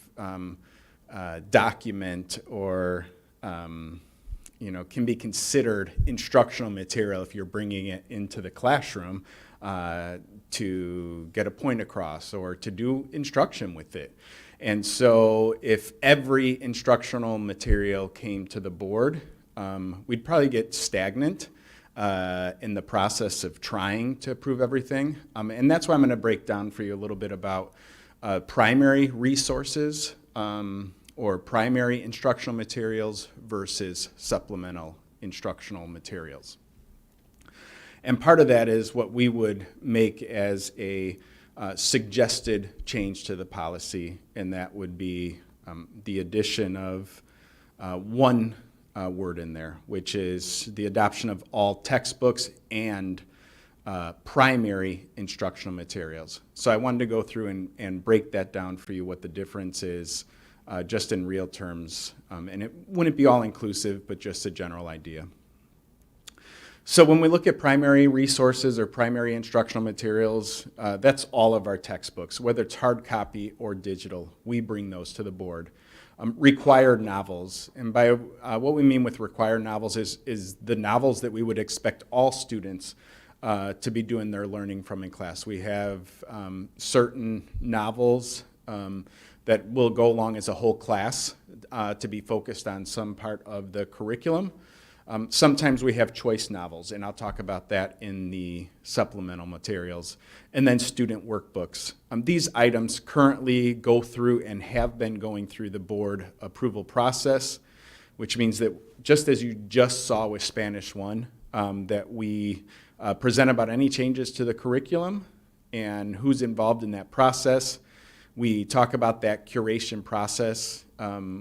document or can be considered instructional material if you're bringing it into the classroom to get a point across or to do instruction with it. And so if every instructional material came to the board, we'd probably get stagnant in the process of trying to approve everything. And that's why I'm going to break down for you a little bit about primary resources or primary instructional materials versus supplemental instructional materials. And part of that is what we would make as a suggested change to the policy, and that would be the addition of one word in there, which is the adoption of all textbooks and primary instructional materials. So I wanted to go through and break that down for you, what the difference is just in real terms. And it wouldn't be all inclusive, but just a general idea. So when we look at primary resources or primary instructional materials, that's all of our textbooks, whether it's hard copy or digital, we bring those to the board. Required novels, and by what we mean with required novels is the novels that we would expect all students to be doing their learning from in class. We have certain novels that will go along as a whole class to be focused on some part of the curriculum. Sometimes we have choice novels, and I'll talk about that in the supplemental materials. And then student workbooks. These items currently go through and have been going through the board approval process, which means that just as you just saw with Spanish 1, that we present about any changes to the curriculum and who's involved in that process. We talk about that curation process,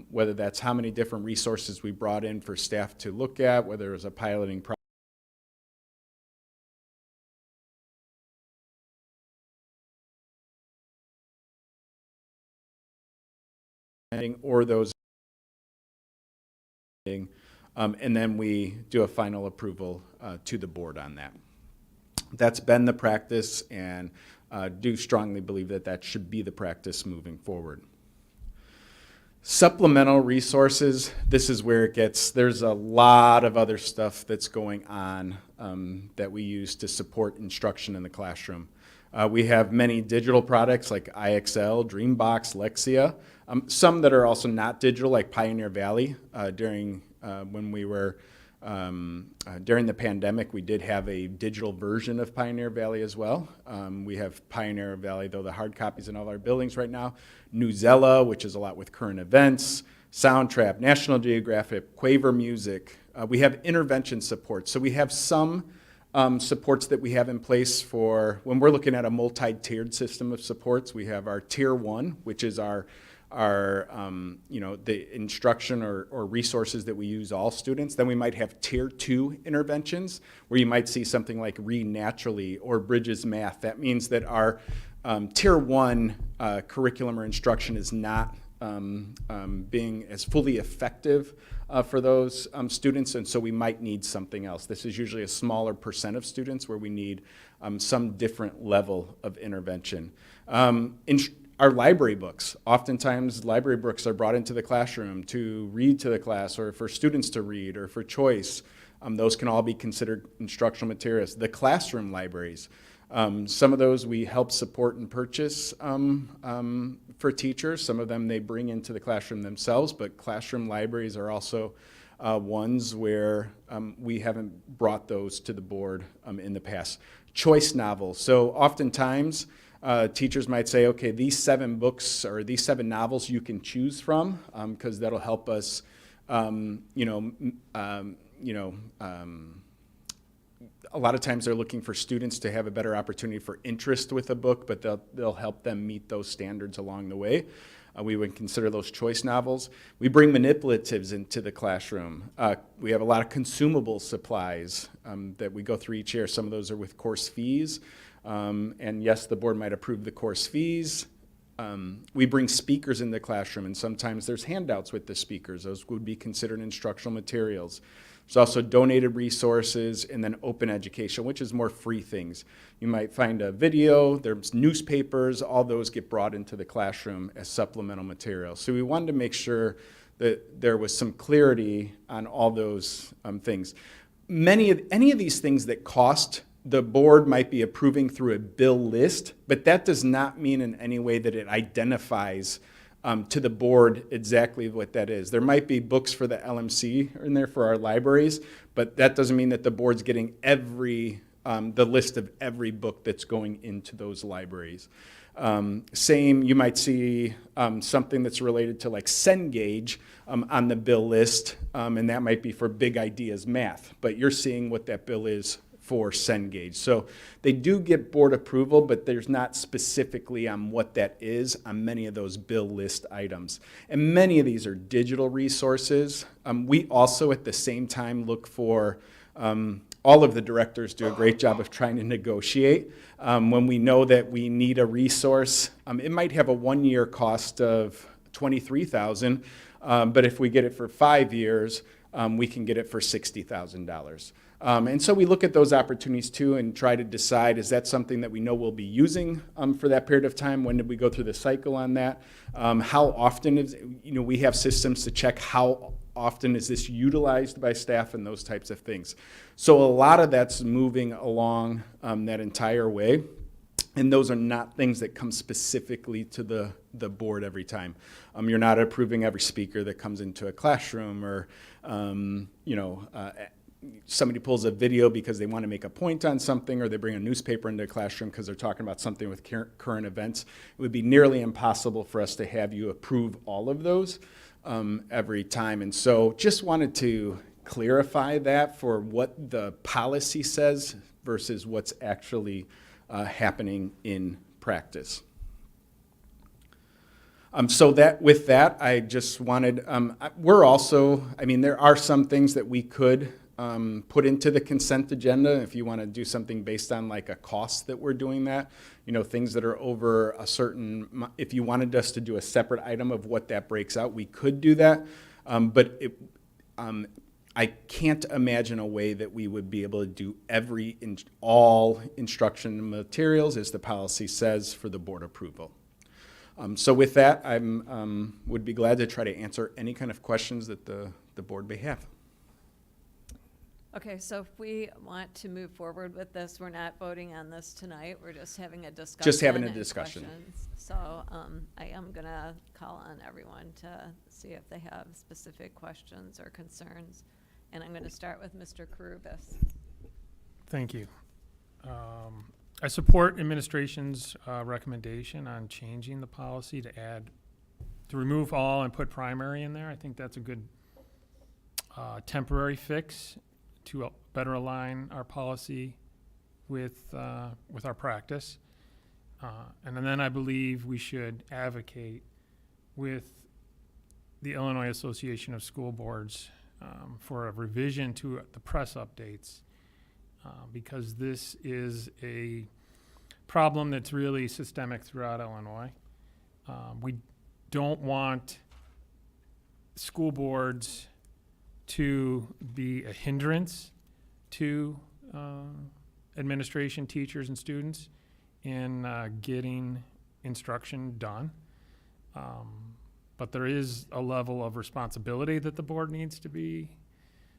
whether that's how many different resources we brought in for staff to look at, whether it was a piloting process, or those, and then we do a final approval to the board on that. That's been the practice, and do strongly believe that that should be the practice moving forward. Supplemental resources, this is where it gets, there's a lot of other stuff that's going on that we use to support instruction in the classroom. We have many digital products like IXL, Dreambox, Lexia, some that are also not digital like Pioneer Valley. During the pandemic, we did have a digital version of Pioneer Valley as well. We have Pioneer Valley, though, the hard copies in all our buildings right now. Newsella, which is a lot with current events. Soundtrap, National Geographic, Quaver Music. We have intervention support. So we have some supports that we have in place for when we're looking at a multi-tiered system of supports. We have our Tier 1, which is our the instruction or resources that we use all students. Then we might have Tier 2 interventions where you might see something like Read Naturally or Bridges Math. That means that our Tier 1 curriculum or instruction is not being as fully effective for those students, and so we might need something else. This is usually a smaller % of students where we need some different level of intervention. Our library books. Oftentimes, library books are brought into the classroom to read to the class or for students to read or for choice. Those can all be considered instructional materials. The classroom libraries. Some of those we help support and purchase for teachers. Some of them they bring into the classroom themselves, but classroom libraries are also ones where we haven't brought those to the board in the past. Choice novels. So oftentimes, teachers might say, okay, these 7 books or these 7 novels you can choose from because that'll help us, a lot of times they're looking for students to have a better opportunity for interest with a book, but they'll help them meet those standards along the way. We would consider those choice novels. We bring manipulatives into the classroom. We have a lot of consumable supplies that we go through each year. Some of those are with course fees. And yes, the board might approve the course fees. We bring speakers in the classroom, and sometimes there's handouts with the speakers. Those would be considered instructional materials. There's also donated resources, and then open education, which is more free things. You might find a video, there's newspapers, all those get brought into the classroom as supplemental material. So we wanted to make sure that there was some clarity on all those things. Any of these things that cost, the board might be approving through a bill list, but that does not mean in any way that it identifies to the board exactly what that is. There might be books for the LMC in there for our libraries, but that doesn't mean that the board's getting the list of every book that's going into those libraries. Same, you might see something that's related to like Cengage on the bill list, and that might be for Big Ideas Math, but you're seeing what that bill is for Cengage. So they do get board approval, but there's not specifically on what that is on many of those bill list items. And many of these are digital resources. We also at the same time look for, all of the directors do a great job of trying to negotiate. When we know that we need a resource, it might have a 1-year cost of $23,000, but if we get it for 5 years, we can get it for $60,000. And so we look at those opportunities too and try to decide, is that something that we know we'll be using for that period of time? When did we go through the cycle on that? How often is, we have systems to check how often is this utilized by staff and those types of things. So a lot of that's moving along that entire way. And those are not things that come specifically to the board every time. You're not approving every speaker that comes into a classroom, or somebody pulls a video because they want to make a point on something, or they bring a newspaper into a classroom because they're talking about something with current events. It would be nearly impossible for us to have you approve all of those every time. And so just wanted to clarify that for what the policy says versus what's actually happening in practice. So that with that, I just wanted, we're also, there are some things that we could put into the consent agenda if you want to do something based on like a cost that we're doing that, things that are over a certain, if you wanted us to do a separate item of what that breaks out, we could do that. But I can't imagine a way that we would be able to do all instruction materials as the policy says for the board approval. So with that, I would be glad to try to answer any kind of questions that the board may have. Okay, so if we want to move forward with this, we're not voting on this tonight, we're just having a discussion. Just having a and discussion. questions. So I am gonna call on everyone to see if they have specific questions or concerns. And I'm gonna start with Mr. Karubis. Thank you. I support administration's recommendation on changing the policy to remove all and put primary in there. I think that's a good temporary fix to better align our policy with our practice. And then I believe we should advocate with the Illinois Association of School Boards for a revision to the press updates, because this is a problem that's really systemic throughout Illinois. We don't want school boards to be a hindrance to administration, teachers, and students in getting instruction done. But there is a level of responsibility that the board needs to be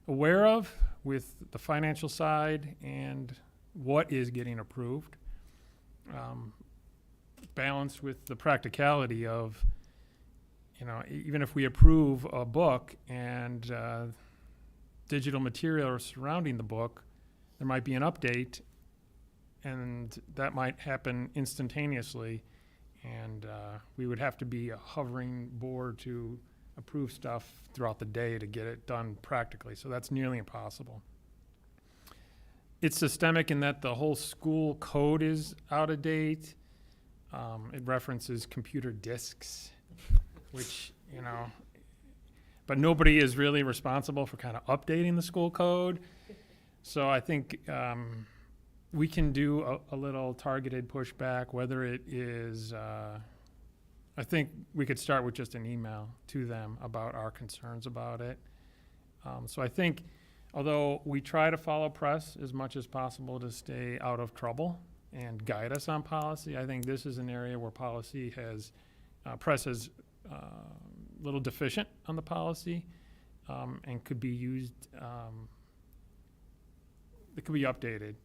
aware of with the financial side and what is getting approved, balanced with the practicality of, even if we approve a book and digital material surrounding the book, there might be an update, and that might happen instantaneously, and we would have to be a hovering board to approve stuff throughout the day to get it done practically. So that's nearly impossible. It's systemic in that the whole school code is out of date. It references computer disks, which, but nobody is really responsible for kind of updating the school code. So I think we can do a little targeted pushback, whether it is, I think we could start with just an email to them about our concerns about it. So I think Although we try to follow press as much as possible to stay out of trouble and guide us on policy, I think this is an area where policy has, press is a little deficient on the policy, and could be used, it could be updated.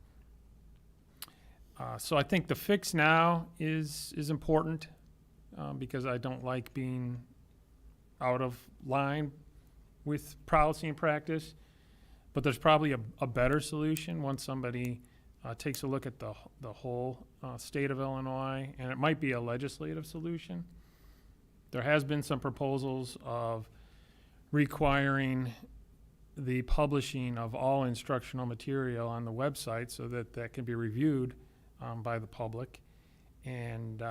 So I think the fix now is important, because I don't like being out of line with policy and practice. But there's probably a better solution once somebody takes a look at the whole state of Illinois, and it might be a legislative solution. There has been some proposals of requiring the publishing of all instructional material on the website so that that can be reviewed by the public. And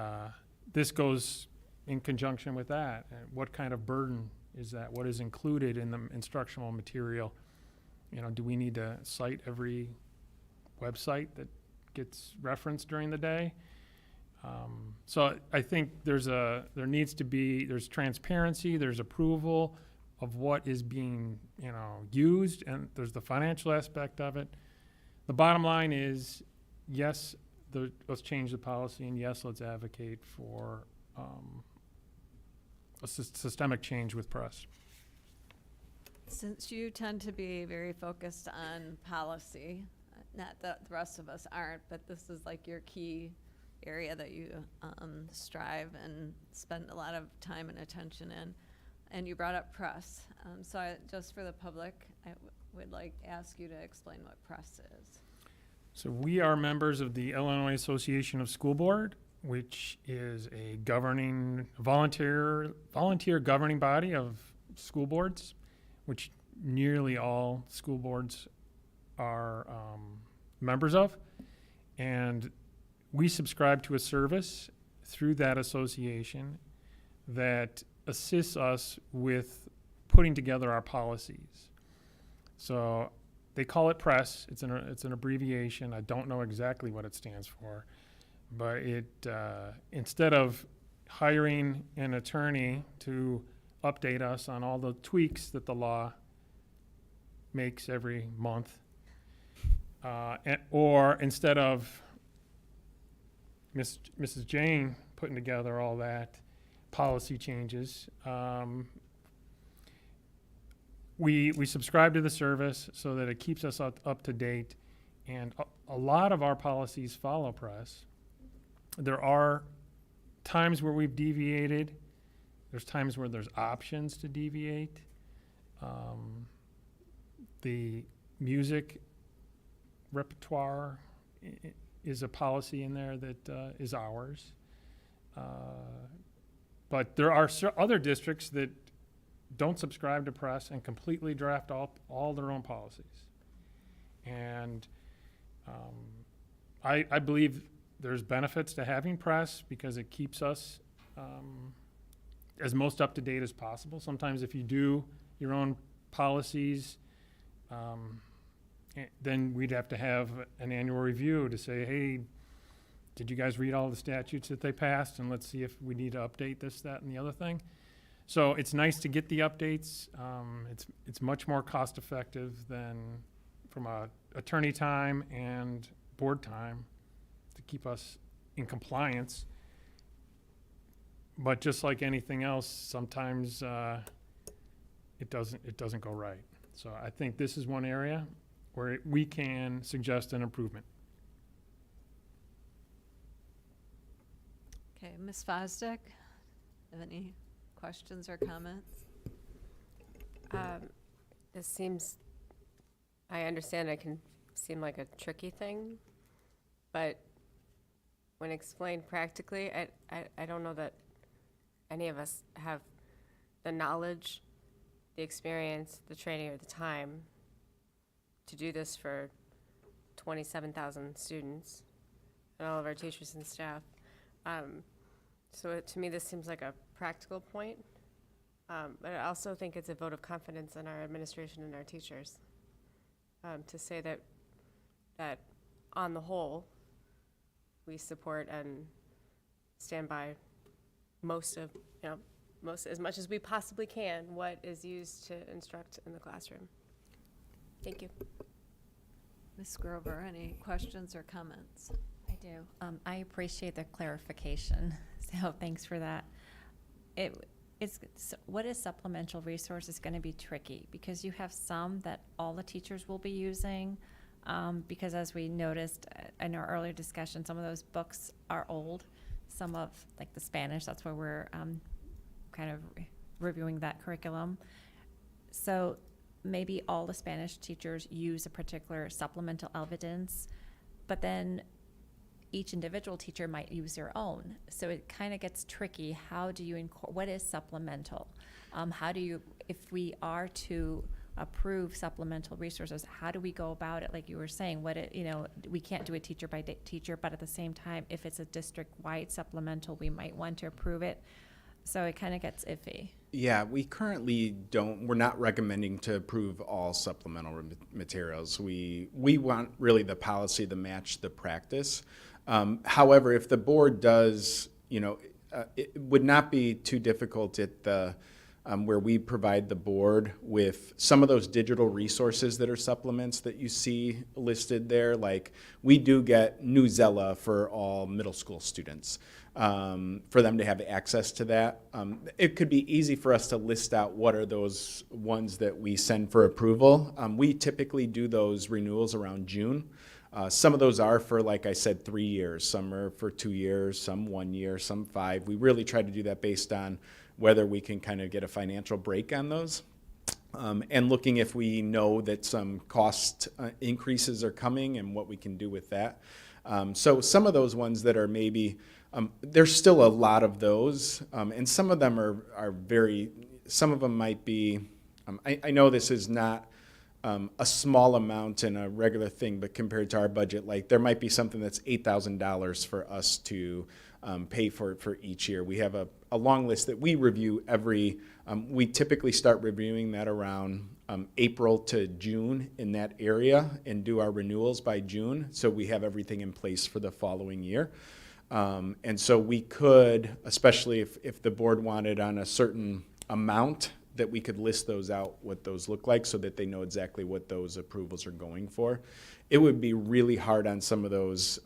this goes in conjunction with that. And what kind of burden is that? What is included in the instructional material? You know, do we need to cite every website that gets referenced during the day? So I think there's transparency, there's approval of what is being, used, and there's the financial aspect of it. The bottom line is, yes, let's change the policy, and yes, let's advocate for a systemic change with press. Since you tend to be very focused on policy, not that the rest of us aren't, but this is like your key area that you strive and spend a lot of time and attention in. And you brought up press. Just for the public, I would like ask you to explain what press is. So we are members of the Illinois Association of School Board, which is a volunteer governing body of school boards, which nearly all school boards are members of. And we subscribe to a service through that association that assists us with putting together our policies. So they call it press. It's an abbreviation. I don't know exactly what it stands for, but it instead of hiring an attorney to update us on all the tweaks that the law makes every month, or instead of Mrs. Jane putting together all that policy changes, we subscribe to the service so that it keeps us up to date, and a lot of our policies follow press. There are times where we've deviated. There's times where there's options to deviate. The music repertoire is a policy in there that is ours. But there are other districts that don't subscribe to press and completely draft all their own policies. And I believe there's benefits to having press because it keeps us as most up to date as possible. Sometimes if you do your own policies, then we'd have to have an annual review to say, hey, did you guys read all the statutes that they passed? And let's see if we need to update this, that, and the other thing. So it's nice to get the updates. It's much more cost effective than from attorney time and board time to keep us in compliance. But just like anything else, sometimes it doesn't go right. So I think this is one area where we can suggest an improvement. Okay, Ms. Fosdick, have any questions or comments? This seems, I understand it can seem like a tricky thing, but when explained practically, I don't know that any of us have the knowledge, the experience, the training, or the time to do this for 27,000 students and all of our teachers and staff. So to me, this seems like a practical point, but I also think it's a vote of confidence in our administration and our teachers to say that on the whole, we support and stand by most as much as we possibly can what is used to instruct in the classroom. Thank you. Ms. Grover, any questions or comments? I do. I appreciate the clarification, so thanks for that. What is supplemental resource is going to be tricky because you have some that all the teachers will be using because as we noticed in our earlier discussion, some of those books are old. Some of, like the Spanish, that's where we're kind of reviewing that curriculum. So maybe all the Spanish teachers use a particular supplemental evidence, but then each individual teacher might use their own. So it kind of gets tricky. How do you, what is supplemental? How do you, if we are to approve supplemental resources, how do we go about it? Like you were saying, we can't do it teacher by teacher, but at the same time, if it's a district-wide supplemental, we might want to approve it. So it kind of gets iffy. Yeah, we currently we're not recommending to approve all supplemental materials. We want really the policy to match the practice. However, if the board does, it would not be too difficult at the where we provide the board with some of those digital resources that are supplements that you see listed there. Like we do get Newsella for all middle school students. For them to have access to that. It could be easy for us to list out what are those ones that we send for approval. We typically do those renewals around June. Some of those are for, like I said, 3 years. Some are for 2 years, some 1 year, some 5. We really try to do that based on whether we can kind of get a financial break on those. And looking if we know that some cost increases are coming and what we can do with that. So some of those ones that are maybe there's still a lot of those, and some of them are some of them might be, I know this is not a small amount in a regular thing, but compared to our budget, like there might be something that's $8,000 for us to pay for each year. We have a long list that we review we typically start reviewing that around April to June in that area and do our renewals by June, so we have everything in place for the following year. And so we could, especially if the board wanted on a certain amount, that we could list those out, what those look like, so that they know exactly what those approvals are going for. It would be really hard on some of those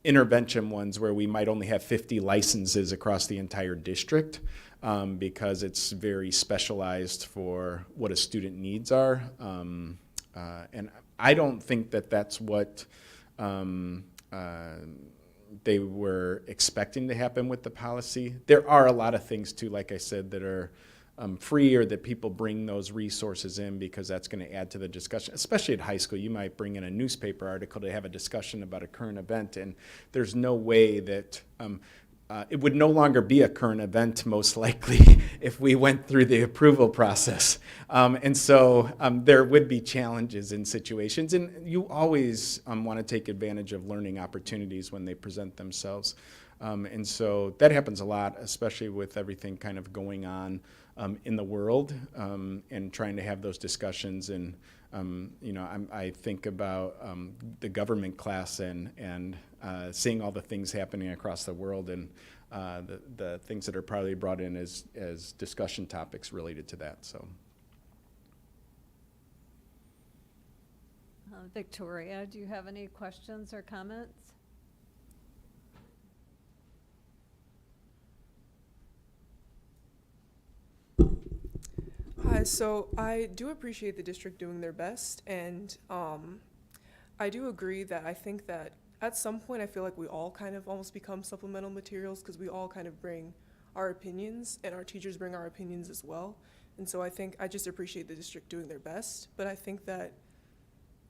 intervention ones where we might only have 50 licenses across the entire district because it's very specialized for what a student needs are. And I don't think that that's what they were expecting to happen with the policy. There are a lot of things too, like I said, that are free or that people bring those resources in because that's going to add to the discussion, especially at high school. You might bring in a newspaper article to have a discussion about a current event, and there's no way that it would no longer be a current event, most likely, if we went through the approval process. And so there would be challenges in situations, and you always want to take advantage of learning opportunities when they present themselves. And so that happens a lot, especially with everything kind of going on in the world and trying to have those discussions. And I think about the government class and seeing all the things happening across the world and the things that are probably brought in as discussion topics related to that. So, Victoria, do you have any questions or comments? Hi, so I do appreciate the district doing their best, and I do agree that I think that at some point I feel like we all kind of almost become supplemental materials because we all kind of bring our opinions, and our teachers bring our opinions as well. And so I think I just appreciate the district doing their best, but I think that,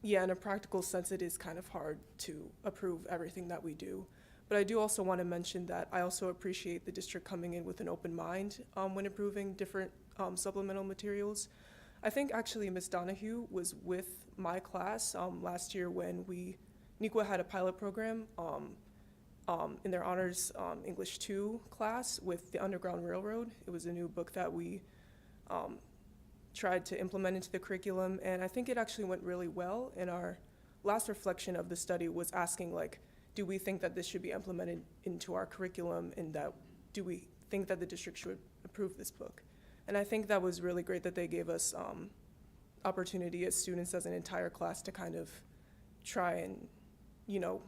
yeah, in a practical sense, it is kind of hard to approve everything that we do. But I do also want to mention that I also appreciate the district coming in with an open mind when approving different supplemental materials. I think actually Ms. Donahue was with my class last year when NEQA had a pilot program in their honors English 2 class with the Underground Railroad. It was a new book that we tried to implement into the curriculum, and I think it actually went really well. And our last reflection of the study was asking, like, do we think that this should be implemented into our curriculum, and do we think that the district should approve this book? And I think that was really great that they gave us opportunity as students as an entire class to kind of try and, you know,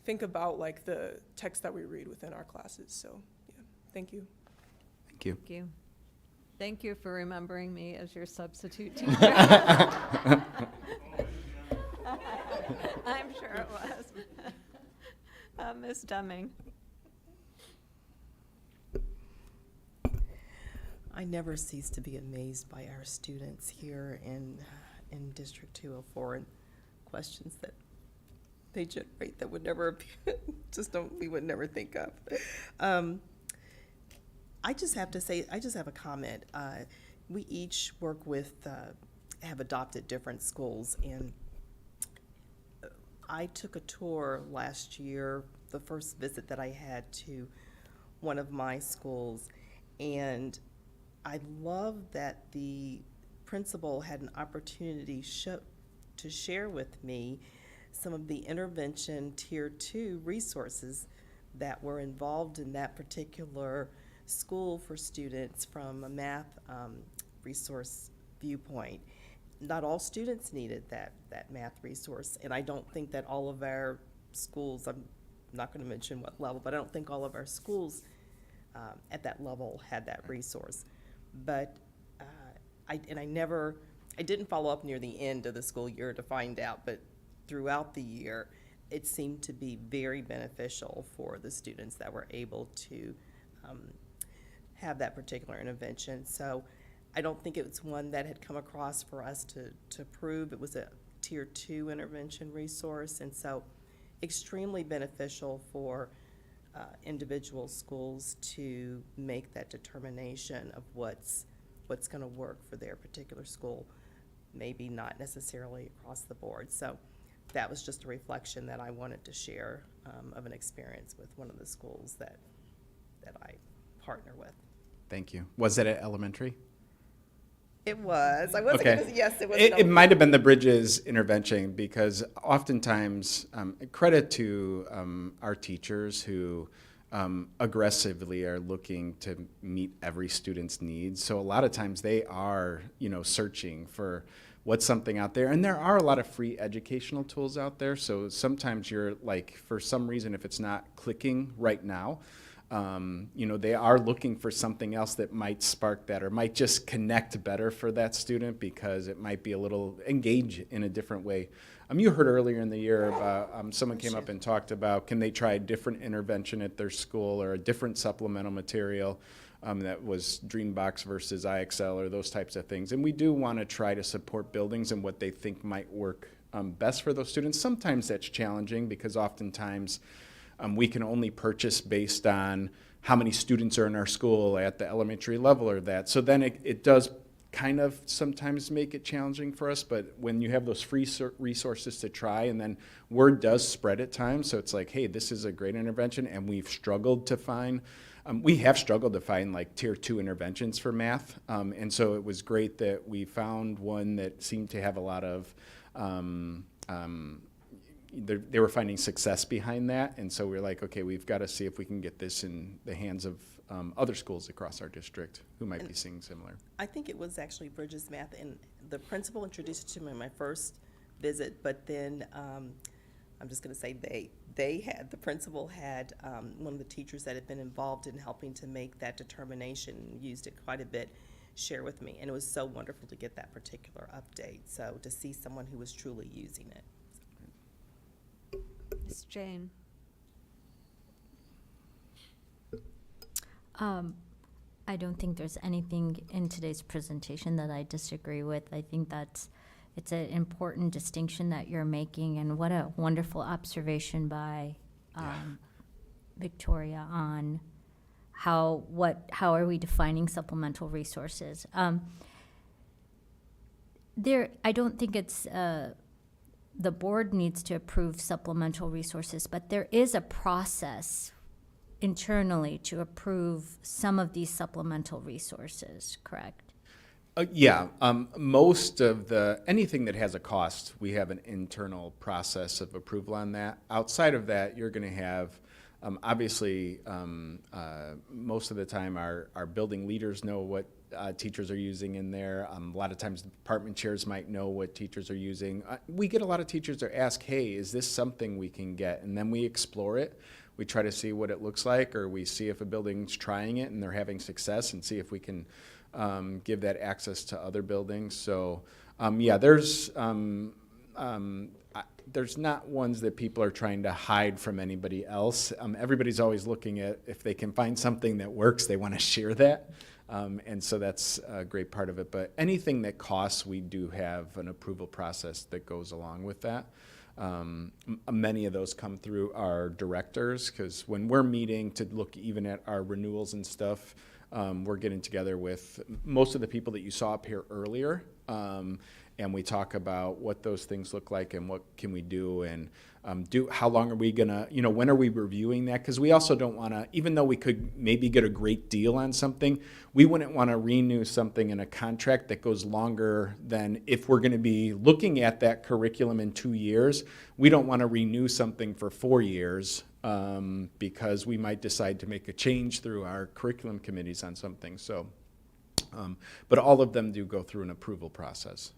think about like the text that we read within our classes. So yeah, thank you. Thank you. Thank you. Thank you for remembering me as your substitute teacher. I'm sure it was. Ms. Deming. I never cease to be amazed by our students here in District 204 and questions that they generate that would never appear, we would never think of. I just have to say, I just have a comment. We each work with, have adopted different schools, and I took a tour last year, the first visit that I had to one of my schools, and I love that the principal had an opportunity to share with me some of the intervention Tier 2 resources that were involved in that particular school for students from a math resource viewpoint. Not all students needed that math resource, and I don't think that all of our schools, I'm not going to mention what level, but I don't think all of our schools at that level had that resource. But I didn't follow up near the end of the school year to find out, but throughout the year, it seemed to be very beneficial for the students that were able to have that particular intervention. So I don't think it was one that had come across for us to prove. It was a Tier 2 intervention resource, and so extremely beneficial for individual schools to make that determination of what's going to work for their particular school, maybe not necessarily across the board. So that was just a reflection that I wanted to share of an experience with one of the schools that I partner with. Thank you. Was it at elementary? It was. I wasn't Okay. going to, yes, it was. It might have been the Bridges intervention, because oftentimes, credit to our teachers who aggressively are looking to meet every student's needs. So a lot of times they are, searching for what's something out there. And there are a lot of free educational tools out there. So sometimes you're like, for some reason, if it's not clicking right now, they are looking for something else that might spark that or might just connect better for that student, because it might be a little engage in a different way. You heard earlier in the year about someone came up and talked about, can they try a different intervention at their school or a different supplemental material that was Dreambox versus IXL or those types of things. And we do want to try to support buildings and what they think might work best for those students. Sometimes that's challenging, because oftentimes we can only purchase based on how many students are in our school at the elementary level or that. So then it does kind of sometimes make it challenging for us, but when you have those free resources to try, and then word does spread at times, so it's like, hey, this is a great intervention, and we have struggled to find like Tier 2 interventions for math, and so it was great that we found one that seemed to have a lot of they were finding success behind that, and so we're like, okay, we've got to see if we can get this in the hands of other schools across our district who might be seeing similar. I think it was actually Bridges Math, and the principal introduced it to me in my first visit, but then I'm just going to say the principal had one of the teachers that had been involved in helping to make that determination, used it quite a bit, share with me, and it was so wonderful to get that particular update, so to see someone who was truly using it. Ms. Jane. I don't think there's anything in today's presentation that I disagree with. I think it's an important distinction that you're making, and what a wonderful observation by Victoria on how are we defining supplemental resources. I don't think it's the board needs to approve supplemental resources, but there is a process internally to approve some of these supplemental resources, correct? Most of anything that has a cost, we have an internal process of approval on that. Outside of that, you're going to have, obviously, most of the time our building leaders know what teachers are using in there. A lot of times the department chairs might know what teachers are using. We get a lot of teachers that ask, hey, is this something we can get? And then we explore it. We try to see what it looks like, or we see if a building's trying it and they're having success, and see if we can give that access to other buildings. So yeah, there's not ones that people are trying to hide from anybody else. Everybody's always looking at if they can find something that works, they want to share that. And so that's a great part of it. But anything that costs, we do have an approval process that goes along with that. Many of those come through our directors, because when we're meeting to look even at our renewals and stuff, we're getting together with most of the people that you saw up here earlier. And we talk about what those things look like and what can we do, and how long are we gonna, when are we reviewing that? Because we also don't want to, even though we could maybe get a great deal on something, we wouldn't want to renew something in a contract that goes longer than, if we're going to be looking at that curriculum in 2 years, we don't want to renew something for 4 years because we might decide to make a change through our curriculum committees on something. So, but all of them do go through an approval process.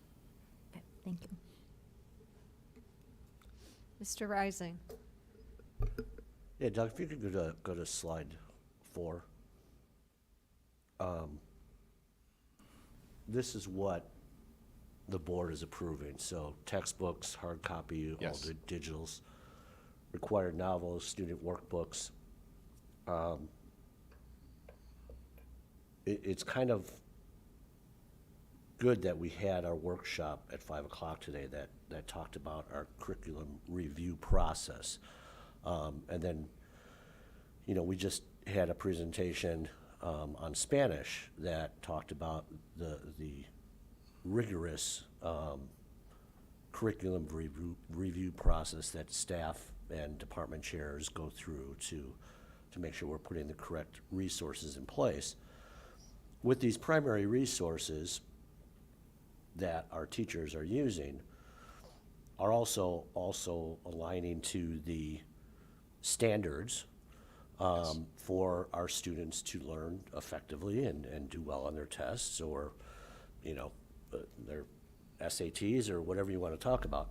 Thank you. Mr. Rising. Yeah, Doug, if you could go to slide 4. This is what the board is approving. So textbooks, hard copy, Yes. all the digitals, required novels, student workbooks. It's kind of good that we had our workshop at 5 o'clock today that talked about our curriculum review process. And then, we just had a presentation on Spanish that talked about the rigorous curriculum review process that staff and department chairs go through to make sure we're putting the correct resources in place. With these primary resources that our teachers are using are also aligning to the standards for our students to learn effectively and do well on their tests, or their SATs, or whatever you want to talk about.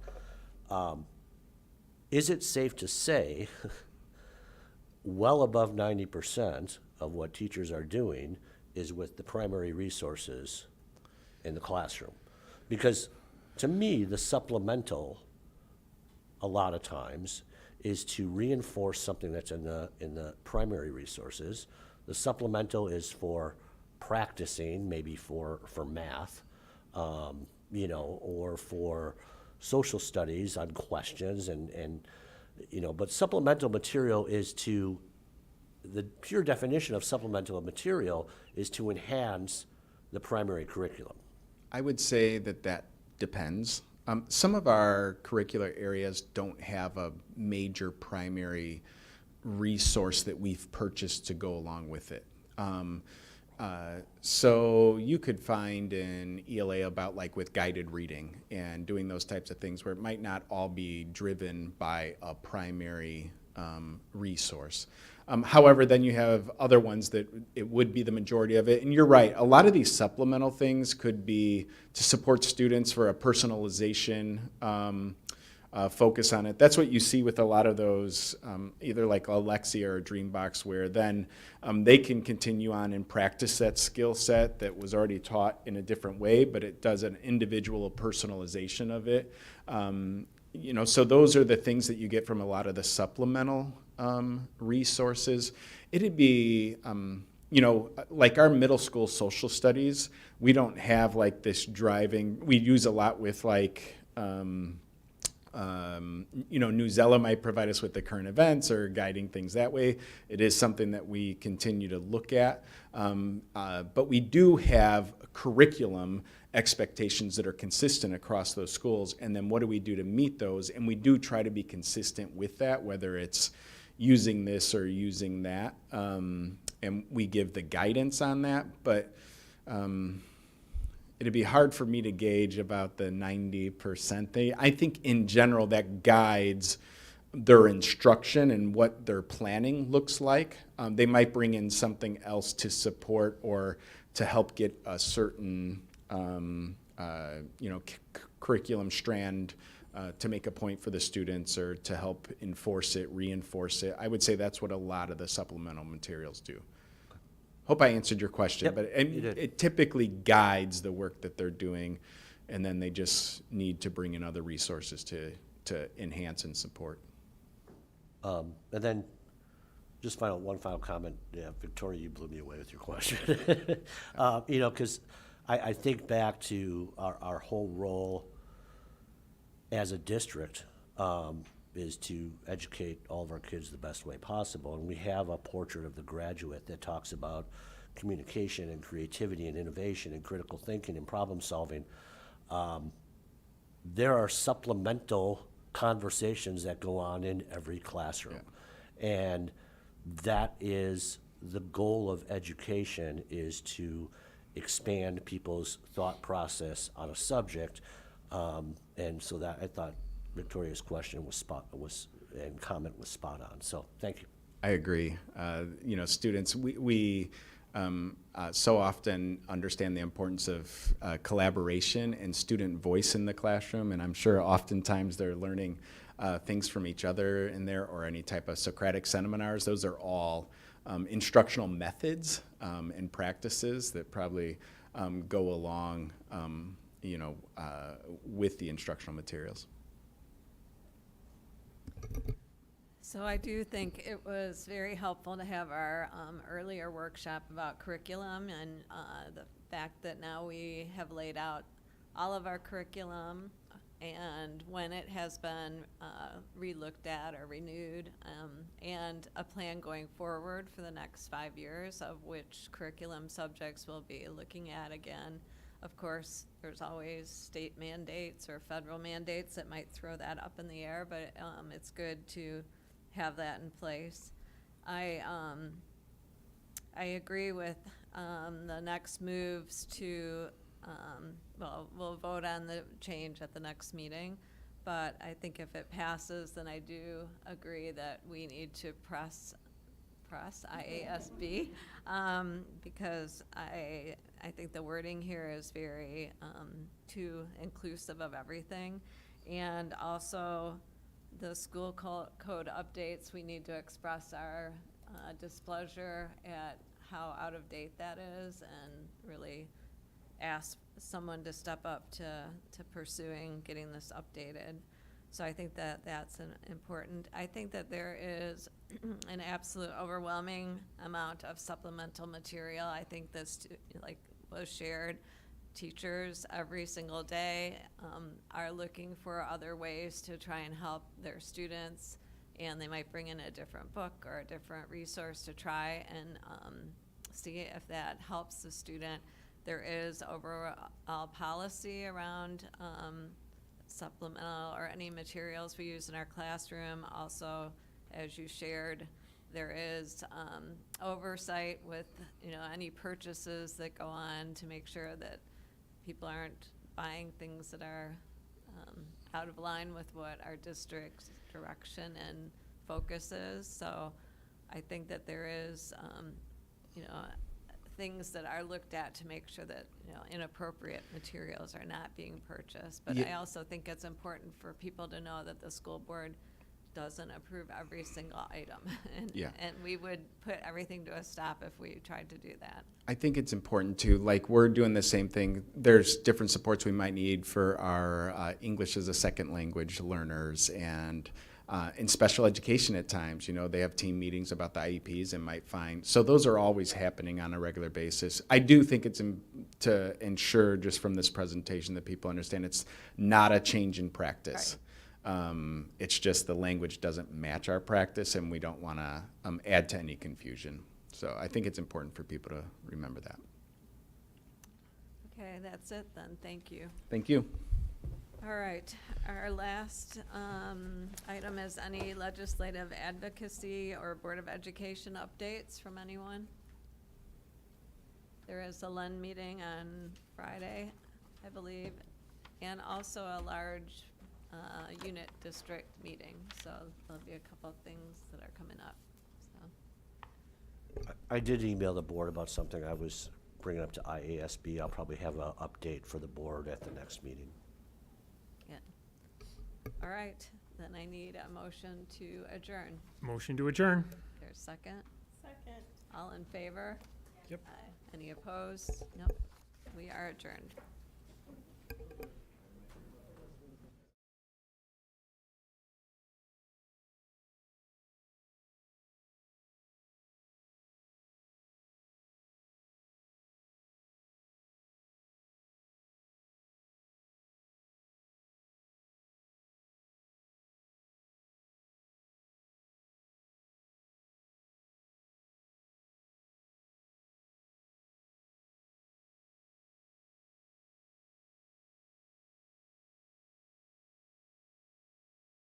Is it safe to say well above 90% of what teachers are doing is with the primary resources in the classroom? Because to me, the supplemental, a lot of times, is to reinforce something that's in the primary resources. The supplemental is for practicing, maybe for math, or for social studies on questions, but supplemental material is the pure definition of supplemental material is to enhance the primary curriculum. I would say that depends. Some of our curricular areas don't have a major primary resource that we've purchased to go along with it. So you could find an ELA about with guided reading and doing those types of things where it might not all be driven by a primary resource. However, then you have other ones that it would be the majority of it. And you're right, a lot of these supplemental things could be to support students for a personalization focus on it. That's what you see with a lot of those, either like Alexia or Dreambox, where then they can continue on and practice that skill set that was already taught in a different way, but it does an individual personalization of it. So those are the things that you get from a lot of the supplemental resources. It'd be, like our middle school social studies, we don't have this driving, we use a lot with Newsella might provide us with the current events or guiding things that way. It is something that we continue to look at. But we do have curriculum expectations that are consistent across those schools. And then what do we do to meet those? And we do try to be consistent with that, whether it's using this or using that. And we give the guidance on that. But it'd be hard for me to gauge about the 90% thing. I think in general that guides their instruction and what their planning looks like. They might bring in something else to support or to help get a certain, curriculum strand to make a point for the students or to help enforce it, reinforce it. I would say that's what a lot of the supplemental materials do. Hope I answered your question, Yep, but you did. it typically guides the work that they're doing, and then they just need to bring in other resources to enhance and support. And then, just one final comment. Yeah, Victoria, you blew me away with your question. Because I think back to our whole role as a district is to educate all of our kids the best way possible. And we have a portrait of the graduate that talks about communication and creativity and innovation and critical thinking and problem solving. There are supplemental conversations that go on in every classroom. Yeah. And that is the goal of education, is to expand people's thought process on a subject. And so that, I thought Victoria's question and comment was spot on. So thank you. I agree. Students, we so often understand the importance of collaboration and student voice in the classroom, and I'm sure oftentimes they're learning things from each other in there, or any type of Socratic seminars. Those are all instructional methods and practices that probably go along with the instructional materials. So I do think it was very helpful to have our earlier workshop about curriculum, and the fact that now we have laid out all of our curriculum and when it has been re-looked at or renewed, and a plan going forward for the next 5 years of which curriculum subjects we'll be looking at again. Of course, there's always state mandates or federal mandates that might throw that up in the air, but it's good to have that in place. I agree with the next moves to, we'll vote on the change at the next meeting, but I think if it passes, then I do agree that we need to press IASB, because I think the wording here is very too inclusive of everything. And also the school code updates, we need to express our displeasure at how out of date that is, and really ask someone to step up to pursuing getting this updated. So I think that that's important. I think that there is an absolute overwhelming amount of supplemental material. I think this, like was shared, teachers every single day are looking for other ways to try and help their students, and they might bring in a different book or a different resource to try and see if that helps the student. There is overall policy around supplemental or any materials we use in our classroom. Also, as you shared, there is oversight with any purchases that go on to make sure that people aren't buying things that are out of line with what our district's direction and focus is. So I think that there is things that are looked at to make sure that inappropriate materials are not being purchased. But Yeah. I also think it's important for people to know that the school board doesn't approve every single item. And we would put everything to a stop if we tried to do that. I think it's important to, like, we're doing the same thing. There's different supports we might need for our English as a second language learners, and in special education at times, they have team meetings about the IEPs and might find, so those are always happening on a regular basis. I do think it's to ensure, just from this presentation, that people understand it's not a change in practice. Right. It's just the language doesn't match our practice, and we don't want to add to any confusion. So I think it's important for people to remember that. Okay, that's it then. Thank you. Thank you. All right, our last item is any legislative advocacy or Board of Education updates from anyone? There is a LEN meeting on Friday, I believe, and also a large unit district meeting. So there'll be a couple of things that are coming up. So. I did email the board about something I was bring it up to IASB. I'll probably have an update for the board at the next meeting. Yeah. All right, then I need a motion to adjourn. Motion to adjourn. There's a second? Second. All in favor? Yep. Aye. Any opposed? Nope. We are adjourned.